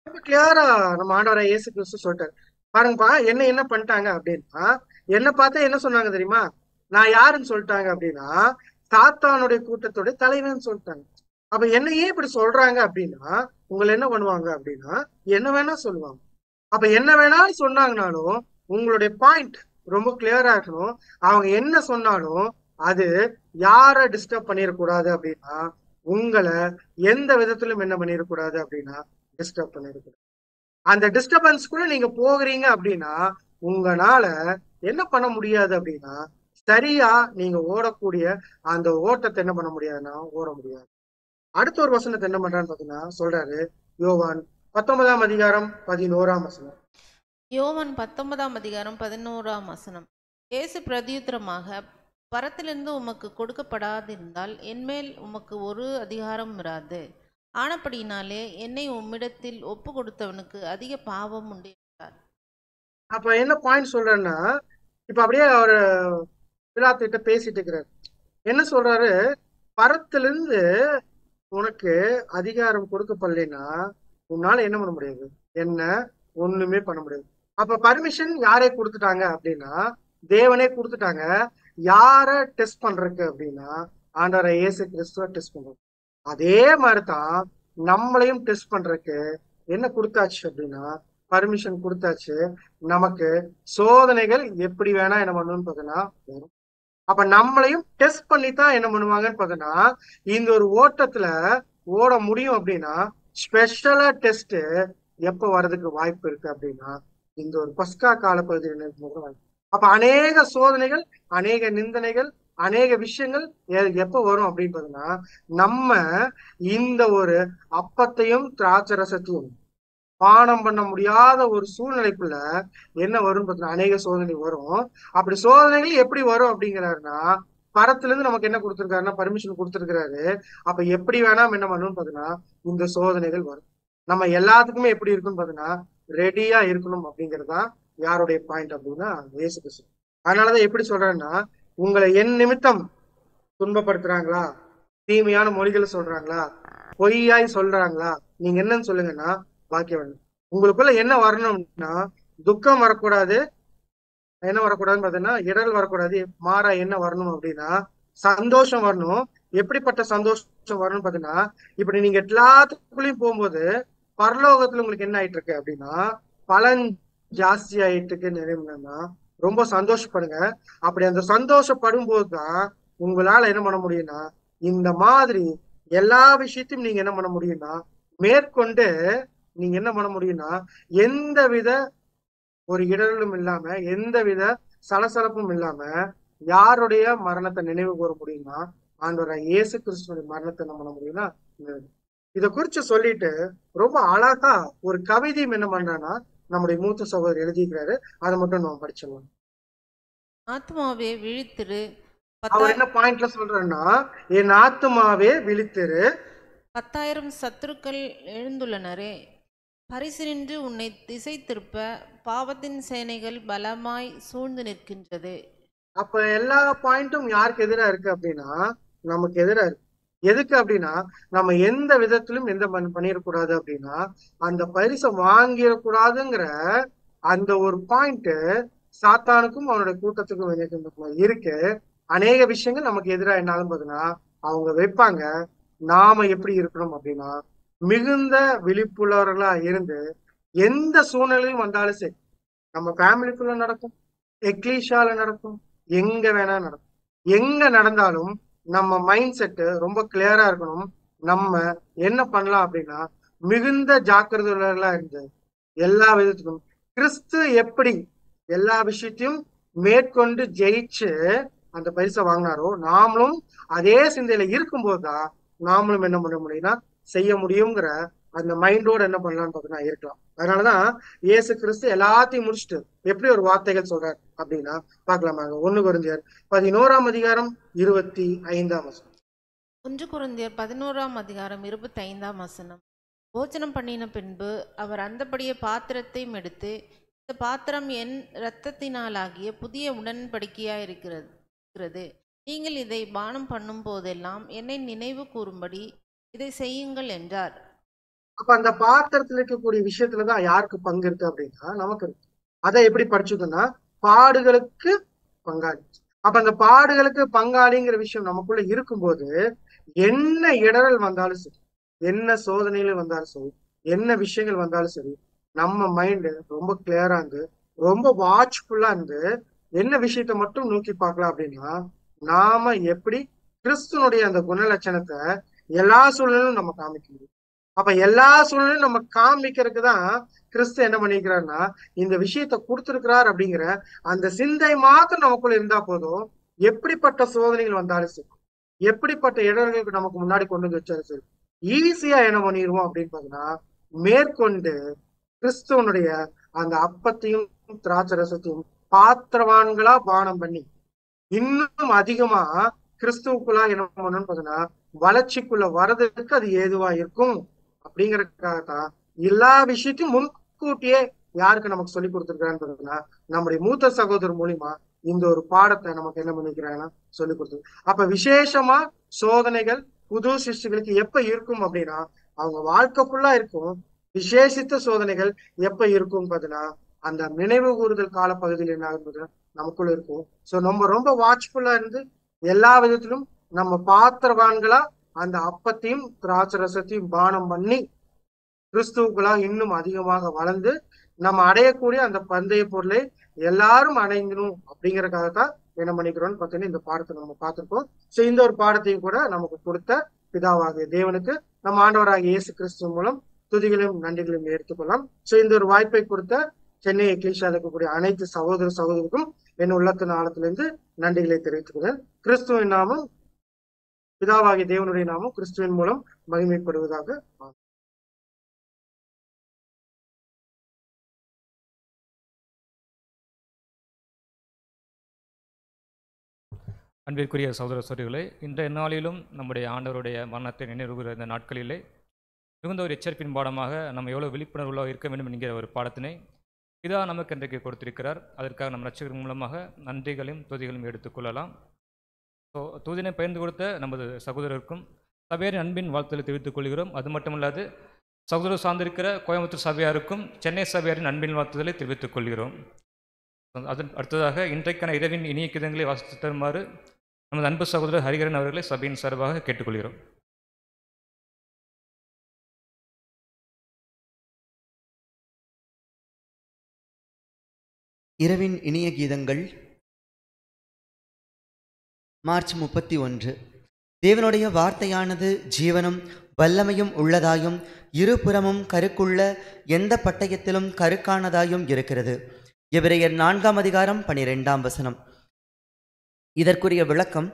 ரொம்ப கிளியரா நம்ம ஆண்டவரை இயேசு கிறிஸ்து சொல்லிட்டாரு. பாருங்கப்பா, என்ன பண்ணிட்டாங்க அப்படின்னா, என்ன பார்த்தா என்ன சொன்னாங்க தெரியுமா? நான் யாருன்னு சொல்லிட்டாங்க அப்படின்னா, சாத்தானுடைய கூட்டத்துடைய தலைவன் சொல்லிட்டாங்க. அப்ப என்னையே இப்படி சொல்றாங்க அப்படின்னா உங்களை என்ன பண்ணுவாங்க அப்படின்னா என்ன வேணா சொல்லுவாங்க. அப்ப என்ன வேணாலும் சொன்னாங்கனாலும் உங்களுடைய பாயிண்ட் ரொம்ப கிளியரா இருக்கணும். அவங்க என்ன சொன்னாலும் அது யார டிஸ்டர்ப் பண்ணிடக்கூடாது அப்படின்னா, உங்களை எந்த விதத்திலும் என்ன பண்ணிடக்கூடாது அப்படின்னா டிஸ்டர்ப் பண்ணிடக்கூடாது. அந்த டிஸ்டர்பன்ஸ் கூட நீங்க போகிறீங்க அப்படின்னா உங்களால என்ன பண்ண முடியாது அப்படின்னா, சரியா நீங்க ஓடக்கூடிய அந்த ஓட்டத்தை என்ன பண்ண முடியாதுன்னா ஓட முடியாது. அடுத்த ஒரு வசனத்தை என்ன பண்றான்னு பாத்தீங்கன்னா சொல்றாரு, யோவான் 19ஆம் அதிகாரம் 11ஆம் வசனம். யோவான் 19ஆம் அதிகாரம் 11ஆம் வசனம். இயேசு பிரதியுத்தரமாக, பரத்திலிருந்து உமக்கு கொடுக்கப்படாதிருந்தால் என்மேல் உமக்கு ஒரு அதிகாரம் இராது. ஆனபடியினாலே என்னை உம்மிடத்தில் ஒப்பு கொடுத்தவனுக்கு அதிக பாவம் உண்டு என்றார். அப்ப என்ன பாயிண்ட் சொல்றேன்னா, இப்ப அப்படியே அவர் பிலாத்துக்கிட்ட பேசிட்டு இருக்கிறாரு. என்ன சொல்றாரு, பரத்திலிருந்து உனக்கு அதிகாரம் கொடுக்கப்படலைன்னா உன்னால என்ன பண்ண முடியாது, என்ன ஒண்ணுமே பண்ண முடியாது. அப்ப பர்மிஷன் யாரே கொடுத்துட்டாங்க அப்படின்னா தேவனே கொடுத்துட்டாங்க. யார டெஸ்ட் பண்றதுக்கு அப்படின்னா ஆண்டவரை இயேசு கிறிஸ்துவ டெஸ்ட் பண்றோம். அதே மாதிரிதான் நம்மளையும் டெஸ்ட் பண்றதுக்கு என்ன கொடுத்தாச்சு அப்படின்னா பர்மிஷன் கொடுத்தாச்சு. நமக்கு சோதனைகள் எப்படி வேணா என்ன பண்ணணும்னு பார்த்தோன்னா வரும். அப்ப நம்மளையும் டெஸ்ட் பண்ணித்தான் என்ன பண்ணுவாங்கன்னு பார்த்தோன்னா இந்த ஒரு ஓட்டத்துல ஓட முடியும். அப்படின்னா ஸ்பெஷலா டெஸ்ட் எப்ப வர்றதுக்கு வாய்ப்பு இருக்கு அப்படின்னா இந்த ஒரு பஸ்கா கால பகுதியில். அப்ப அநேக சோதனைகள், அநேக நிந்தனைகள், அநேக விஷயங்கள் எப்ப வரும் அப்படின்னு பார்த்தோம்னா, நம்ம இந்த ஒரு அப்பத்தையும் திராட்சை ரசத்தையும் பானம் பண்ண முடியாத ஒரு சூழ்நிலைக்குள்ள என்ன வரும்னு பார்த்தோம்னா அநேக சோதனை வரும். அப்படி சோதனைகள் எப்படி வரும் அப்படிங்கிறாருன்னா, பரத்துல இருந்து நமக்கு என்ன கொடுத்துருக்காருன்னா பர்மிஷன் கொடுத்துருக்காரு. அப்ப எப்படி வேணாம் என்ன பண்ணணும்னு பார்த்தோம்னா இந்த சோதனைகள் வரும். நம்ம எல்லாத்துக்குமே எப்படி இருக்குன்னு பார்த்தோம்னா ரெடியா இருக்கணும் அப்படிங்கறதுதான் யாருடைய பாயிண்ட் அப்படின்னா இயேசு கிறிஸ்து. அதனாலதான் எப்படி சொல்றேன்னா, உங்களை என் நிமித்தம் துன்பப்படுத்துறாங்களா, தீமையான மொழிகளை சொல்றாங்களா, பொய்யாய் சொல்றாங்களா, நீங்க என்னன்னு சொல்லுங்கன்னா பாக்கியம். உங்களுக்குள்ள என்ன வரணும்னா துக்கம் வரக்கூடாது, என்ன வரக்கூடாதுன்னு பாத்தீங்கன்னா இடர் வரக்கூடாது. மாறா என்ன வரணும் அப்படின்னா சந்தோஷம் வரணும். எப்படிப்பட்ட சந்தோஷம் வரணும்னு பாத்தீங்கன்னா, இப்படி நீங்க எல்லாத்துக்குள்ளயும் போகும்போது பரலோகத்துல உங்களுக்கு என்ன ஆயிட்டு இருக்கு அப்படின்னா பலன் ஜாஸ்தி ஆயிட்டு இருக்கு. நிறைவுனா ரொம்ப சந்தோஷப்படுங்க. அப்படி அந்த சந்தோஷப்படும் போதுதான் உங்களால என்ன பண்ண முடியும்னா இந்த மாதிரி எல்லா விஷயத்தையும் நீங்க என்ன பண்ண முடியும்னா மேற்கொண்டு நீங்க என்ன பண்ண முடியும்னா, எந்த வித ஒரு இடரலும் இல்லாம, எந்த வித சலசலப்பும் இல்லாம யாருடைய மரணத்தை நினைவு கூற முடியும்னா, ஆண்டவராகிய இயேசு கிறிஸ்துவின் மரணத்தை நம்ம பண்ண முடியும்னா, இத குறிச்சு சொல்லிட்டு ரொம்ப அழகா ஒரு கவிதையும் என்ன பண்றான்னா நம்முடைய மூத்த சகோதரர் எழுதிக்கிறாரு. அதை மட்டும் நம்ம படிச்சிடலாம். ஆத்மாவே விழித்திரு, அவர் என்ன பாயிண்ட்ல சொல்றாருன்னா, என் ஆத்மாவே விழித்திரு, 10,000 சத்துருக்கள் எழுந்துள்ளனரே, பரிசு நின்று உன்னை திசை திருப்ப பாவத்தின் சேனைகள் பலமாய் சூழ்ந்து நிற்கின்றது. அப்ப எல்லா பாயிண்ட்டும் யாருக்கு எதிரா இருக்கு அப்படின்னா, நமக்கு எதிரா இருக்கு. எதுக்கு அப்படின்னா, நம்ம எந்த விதத்திலும் எந்த பண்ணிடக்கூடாது அப்படின்னா, அந்த பரிசை வாங்கிடக்கூடாதுங்கிற அந்த ஒரு பாயிண்ட் சாத்தானுக்கும் அவனுடைய கூட்டத்துக்கும் இருக்கு. அநேக விஷயங்கள் நமக்கு எதிராக என்னாலும் பார்த்தீங்கன்னா அவங்க வைப்பாங்க. நாம எப்படி இருக்கணும் அப்படின்னா, மிகுந்த விழிப்புள்ளவர்களா இருந்து எந்த சூழ்நிலையும் வந்தாலும் சரி, நம்ம ஃபேமிலிக்குள்ள நடக்கும், எக்லீஷால நடக்கும், எங்க வேணா நடக்கும். எங்க நடந்தாலும் நம்ம மைண்ட் செட்டு ரொம்ப கிளியரா இருக்கணும். நம்ம என்ன பண்ணலாம் அப்படின்னா, மிகுந்த ஜாக்கிரதையா இருந்து எல்லா விதத்துக்கும் கிறிஸ்து எப்படி எல்லா விஷயத்தையும் மேற்கொண்டு ஜெயிச்சு அந்த பரிசை வாங்கினாரோ, நாமளும் அதே சிந்தையில இருக்கும்போதுதான் நாமளும் என்ன பண்ண முடியும்னா செய்ய முடியுங்கிற அந்த மைண்டோட என்ன பண்ணலாம்னு பார்த்தீங்கன்னா இருக்கலாம். அதனாலதான் இயேசு கிறிஸ்து எல்லாத்தையும் முடிச்சுட்டு எப்படி ஒரு வார்த்தைகள் சொல்றாரு அப்படின்னா பார்க்கலாமாங்க. 1 கொரிந்தியர் 11ஆம் அதிகாரம் 25ஆம் வசனம். 1 கொரிந்தியர் 11ஆம் அதிகாரம் 25ஆம் வசனம். போஜனம் பண்ணின பின்பு அவர் அந்தபடியே பாத்திரத்தையும் எடுத்து, இந்த பாத்திரம் என் இரத்தத்தினாலாகிய புதிய உடன்படிக்கையாய் இருக்கிறது. நீங்கள் இதை பானம் பண்ணும் போதெல்லாம் என்னை நினைவு கூறும்படி இதை செய்யுங்கள் என்றார். அப்ப அந்த பாத்திரத்துல இருக்கக்கூடிய விஷயத்துலதான் யாருக்கு பங்கு இருக்கு அப்படின்னா நமக்கு இருக்கு. அதை எப்படி படிச்சுக்கோன்னா, பாடுகளுக்கு பங்காளி. அப்ப அந்த பாடுகளுக்கு பங்காளிங்கிற விஷயம் நமக்குள்ள இருக்கும்போது என்ன இடரல் வந்தாலும் சரி, என்ன சோதனைகள் வந்தாலும் சரி, என்ன விஷயங்கள் வந்தாலும் சரி, நம்ம மைண்டு ரொம்ப கிளியரா இருந்து ரொம்ப வாட்ச்ஃபுல்லா இருந்து என்ன விஷயத்த மட்டும் நோக்கி பார்க்கலாம் அப்படின்னா, நாம எப்படி கிறிஸ்துனுடைய அந்த குணலட்சணத்தை எல்லா சூழ்நிலையும் நம்ம காமிக்க முடியும். அப்ப எல்லா சூழ்நிலையும் நம்ம காமிக்கிறதுக்கு தான் கிறிஸ்து என்ன பண்ணிக்கிறாருன்னா இந்த விஷயத்த கொடுத்திருக்கிறார் அப்படிங்கிற அந்த சிந்தை மாத்திரம் நமக்குள்ள இருந்தா போதும். எப்படிப்பட்ட சோதனைகள் வந்தாலும் சரி, எப்படிப்பட்ட இடர்களுக்கு நமக்கு முன்னாடி கொண்டு வந்து வச்சாலும் சரி, ஈஸியா என்ன பண்ணிடுவோம் அப்படின்னு பாத்தீங்கன்னா, மேற்கொண்டு கிறிஸ்துவனுடைய அந்த அப்பத்தையும் திராட்சை ரசத்தையும் பாத்திரவான்களா பானம் பண்ணி இன்னும் அதிகமா கிறிஸ்துவுக்குள்ளா என்ன பண்ணணும்னு பாத்தீங்கன்னா வளர்ச்சிக்குள்ள வர்றதுக்கு அது ஏதுவா இருக்கும். அப்படிங்கறதுக்காகத்தான் எல்லா விஷயத்தையும் முன்கூட்டியே யாருக்கு நமக்கு சொல்லி கொடுத்துருக்கான்னு பாத்தீங்கன்னா நம்முடைய மூத்த சகோதரர் மூலியமா இந்த ஒரு பாடத்தை நமக்கு என்ன பண்ணிக்கிறாங்கன்னா சொல்லி கொடுத்து. அப்ப விசேஷமா சோதனைகள் புது சிருஷ்டிகளுக்கு எப்ப இருக்கும் அப்படின்னா அவங்க வாழ்க்கை ஃபுல்லா இருக்கும். விசேஷித்த சோதனைகள் எப்ப இருக்கும் பாத்தீங்கன்னா அந்த நினைவு கூறுதல் கால பகுதியில் என்ன ஆகுது நமக்குள்ள இருக்கும். சோ நம்ம ரொம்ப வாட்ச்ஃபுல்லா இருந்து எல்லா விதத்திலும் நம்ம பாத்திரவான்களா அந்த அப்பத்தையும் திராட்சை ரசத்தையும் பானம் பண்ணி கிறிஸ்துவுக்குள்ளா இன்னும் அதிகமாக வளர்ந்து நம்ம அடையக்கூடிய அந்த பந்தய பொருளை எல்லாரும் அடையணும் அப்படிங்கறதுக்காகத்தான் என்ன பண்ணிக்கிறோம்னு பார்த்தீங்கன்னா இந்த பாடத்தை நம்ம பார்த்திருக்கோம். சோ இந்த ஒரு பாடத்தையும் கூட நமக்கு கொடுத்த பிதாவாகிய தேவனுக்கு நம்ம ஆண்டவராகிய இயேசு கிறிஸ்து மூலம் துதிகளையும் நன்றிகளையும் எடுத்துக்கொள்ளலாம். சோ இந்த ஒரு வாய்ப்பை கொடுத்த சென்னை எக்லீசியால இருக்கக்கூடிய அனைத்து சகோதர சகோதரிக்கும் என் உள்ளத்தின் ஆழத்திலிருந்து நன்றிகளை தெரிவித்துக்கிறேன். கிறிஸ்துவின் நாமம், பிதாவாகிய தேவனுடைய நாமம் கிறிஸ்துவின் மூலம் மகிமைப்படுவதாக. அன்பிற்குரிய சகோதர சகோதரிகளே, இன்றைய நாளிலும் நம்முடைய ஆண்டவருடைய மரணத்தை நினைவுகிற இந்த நாட்களிலே மிகுந்த ஒரு எச்சரிப்பின் பாடமாக நம்ம எவ்வளோ விழிப்புணர்வுள்ள இருக்க வேண்டும் என்கிற ஒரு பாடத்தினை பிதா நமக்கு இன்றைக்கு கொடுத்திருக்கிறார். அதற்காக நம் ரட்சகர் மூலமாக நன்றிகளையும் துதிகளையும் எடுத்துக்கொள்ளலாம். ஸோ தூதினை பகிர்ந்து கொடுத்த நமது சகோதரருக்கும் சபையாரின் அன்பின் வாழ்த்துக்களை தெரிவித்துக் கொள்கிறோம். அது மட்டுமல்லாது சகோதரர் சார்ந்திருக்கிற கோயம்புத்தூர் சபையாருக்கும் சென்னை சபையாரின் அன்பின் வாழ்த்துக்களை தெரிவித்துக் கொள்கிறோம். அதன் அடுத்ததாக இன்றைக்கான இரவின் இனிய கீதங்களை வாசித்து தருமாறு நமது அன்பு சகோதரர் ஹரிகரன் அவர்களை சபையின் சார்பாக கேட்டுக்கொள்கிறோம். இரவின் இனிய கீதங்கள் மார்ச் 31. தேவனுடைய வார்த்தையானது ஜீவனும் வல்லமையும் உள்ளதாயும் இருபுறமும் கருக்குள்ள எந்த பட்டயத்திலும் கருக்கானதாயும் இருக்கிறது. எபிரெயர் 4:12. இதற்குரிய விளக்கம்: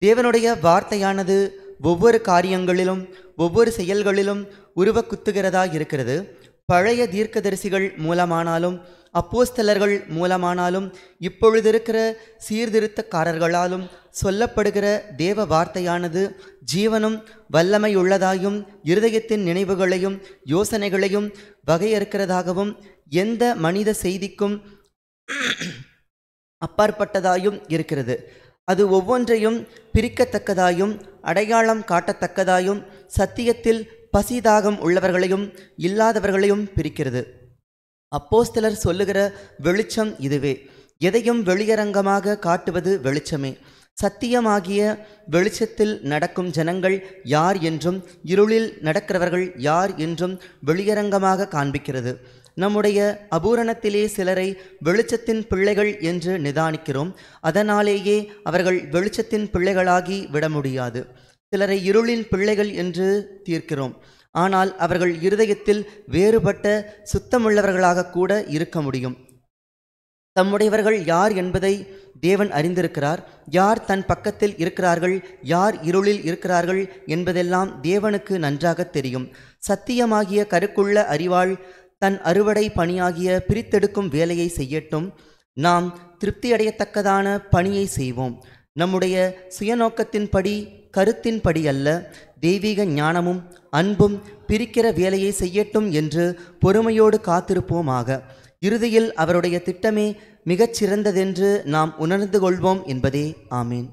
தேவனுடைய வார்த்தையானது ஒவ்வொரு காரியங்களிலும் ஒவ்வொரு செயல்களிலும் உருவக்குத்துகிறதாய் இருக்கிறது. பழைய தீர்க்கதரிசிகள் மூலமானாலும் அப்போஸ்தலர்கள் மூலமானாலும் இப்பொழுதிருக்கிற சீர்திருத்தக்காரர்களாலும் சொல்லப்படுகிற தேவ வார்த்தையானது ஜீவனும் வல்லமையுள்ளதாயும் இருதயத்தின் நினைவுகளையும் யோசனைகளையும் வகையறுக்கிறதாகவும் எந்த மனித செய்திக்கும் அப்பாற்பட்டதாயும் இருக்கிறது. அது ஒவ்வொன்றையும் பிரிக்கத்தக்கதாயும் அடையாளம் காட்டத்தக்கதாயும் சத்தியத்தில் பசிதாகம் உள்ளவர்களையும் இல்லாதவர்களையும் பிரிக்கிறது. அப்போஸ்தலர் சொல்லுகிற வெளிச்சம் இதுவே. எதையும் வெளியரங்கமாக காட்டுவது வெளிச்சமே. சத்தியமாகிய வெளிச்சத்தில் நடக்கும் ஜனங்கள் யார் என்றும் இருளில் நடக்கிறவர்கள் யார் என்றும் வெளியரங்கமாக காண்பிக்கிறது. நம்முடைய அபூரணத்திலே சிலரை வெளிச்சத்தின் பிள்ளைகள் என்று நிதானிக்கிறோம். அதனாலேயே அவர்கள் வெளிச்சத்தின் பிள்ளைகளாகி விட முடியாது. சிலரை இருளின் பிள்ளைகள் என்று தீர்க்கிறோம். ஆனால் அவர்கள் இருதயத்தில் வேறுபட்ட சுத்தமுள்ளவர்களாக கூட இருக்க முடியும். தம்முடையவர்கள் யார் என்பதை தேவன் அறிந்திருக்கிறார். யார் தன் பக்கத்தில் இருக்கிறார்கள், யார் இருளில் இருக்கிறார்கள் என்பதெல்லாம் தேவனுக்கு நன்றாக தெரியும். சத்தியமாகிய கருக்குள்ள அறிவாள் தன் அறுவடை பணியாகிய பிரித்தெடுக்கும் வேலையை செய்யட்டும். நாம் திருப்தியடையத்தக்கதான பணியை செய்வோம். நம்முடைய சுயநோக்கத்தின்படி கருத்தின்படி அல்ல, தெய்வீக ஞானமும் அன்பும் பிரிக்கிற வேலையை செய்யட்டும் என்று பொறுமையோடு காத்திருப்போமாக. இறுதியில் அவருடைய திட்டமே மிகச்சிறந்ததென்று நாம் உணர்ந்து கொள்வோம் என்பதே. ஆமீன்.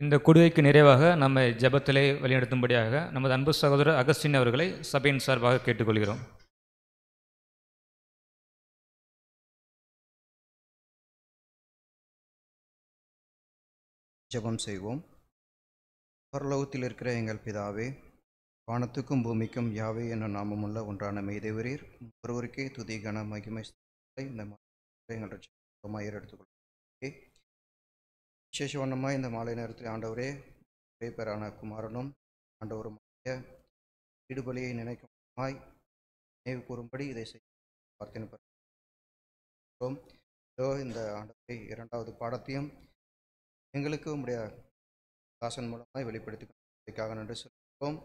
இந்த கொடுவைக்கு நிறைவாக நம்மை ஜெபத்திலே வழிநடத்தும்படியாக நமது அன்பு சகோதரர் அகஸ்டின் அவர்களை சபையின் சார்பாக கேட்டுக்கொள்கிறோம். ஜெபம் செய்வோம். பரலோகத்தில் இருக்கிற எங்கள் பிதாவே, வானத்துக்கும் பூமிக்கும் யாவே என்னும் நாமமுள்ள ஒன்றான மெய்தேவரீர் ஒருவருக்கே துதி கன மகிமை இந்த எங்கள் ரட்சகமாய் எடுத்துக்கொள்ளும். விசேஷ வண்ணமாய் இந்த மாலை நேரத்தில் ஆண்டவரே பேரான குமாரனும் ஆண்டவரும் ஈடுபலியை நினைக்குமாய் நினைவு கூறும்படி இதை செய்ய இந்த ஆண்டவரை இரண்டாவது பாடத்தையும் எங்களுக்கு உடைய தாசன் மூலமாய் வெளிப்படுத்திக்காக நன்றி சொல்கிறோம்.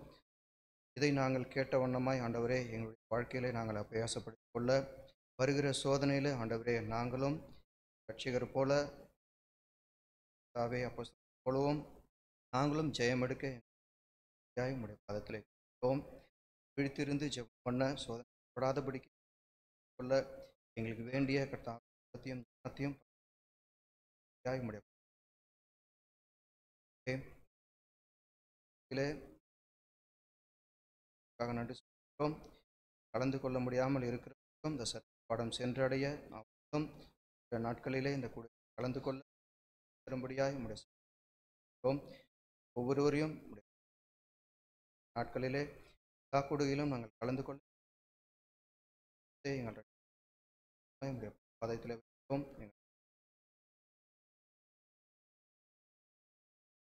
இதை நாங்கள் கேட்ட வண்ணமாய் ஆண்டவரே எங்களுடைய வாழ்க்கையிலே நாங்கள் அபியாசப்படுத்திக் கொள்ள வருகிற சோதனையில் ஆண்டவரே நாங்களும் ரட்சிகர் போல அப்போ போலவும் நாங்களும் ஜெயம் எடுக்க உடைய பாதத்தில் விழித்திருந்து ஜெபம் பண்ண சோதனைப்படாதபடிக்கு கொள்ள எங்களுக்கு வேண்டிய கர்த்தாத்தையும் ஞானத்தையும் உடைய நன்றி சொல்கிறோம். கலந்து கொள்ள முடியாமல் இருக்கிறோம். இந்த பாடம் சென்றடைய நாட்களிலே இந்த கூட கலந்து கொள்ள தரும்படியாய் ஒவ்வொருவரையும் நாட்களிலே காக்கூடுகையிலும் நாங்கள் கலந்து கொள்ள எங்கள் பாதத்தில்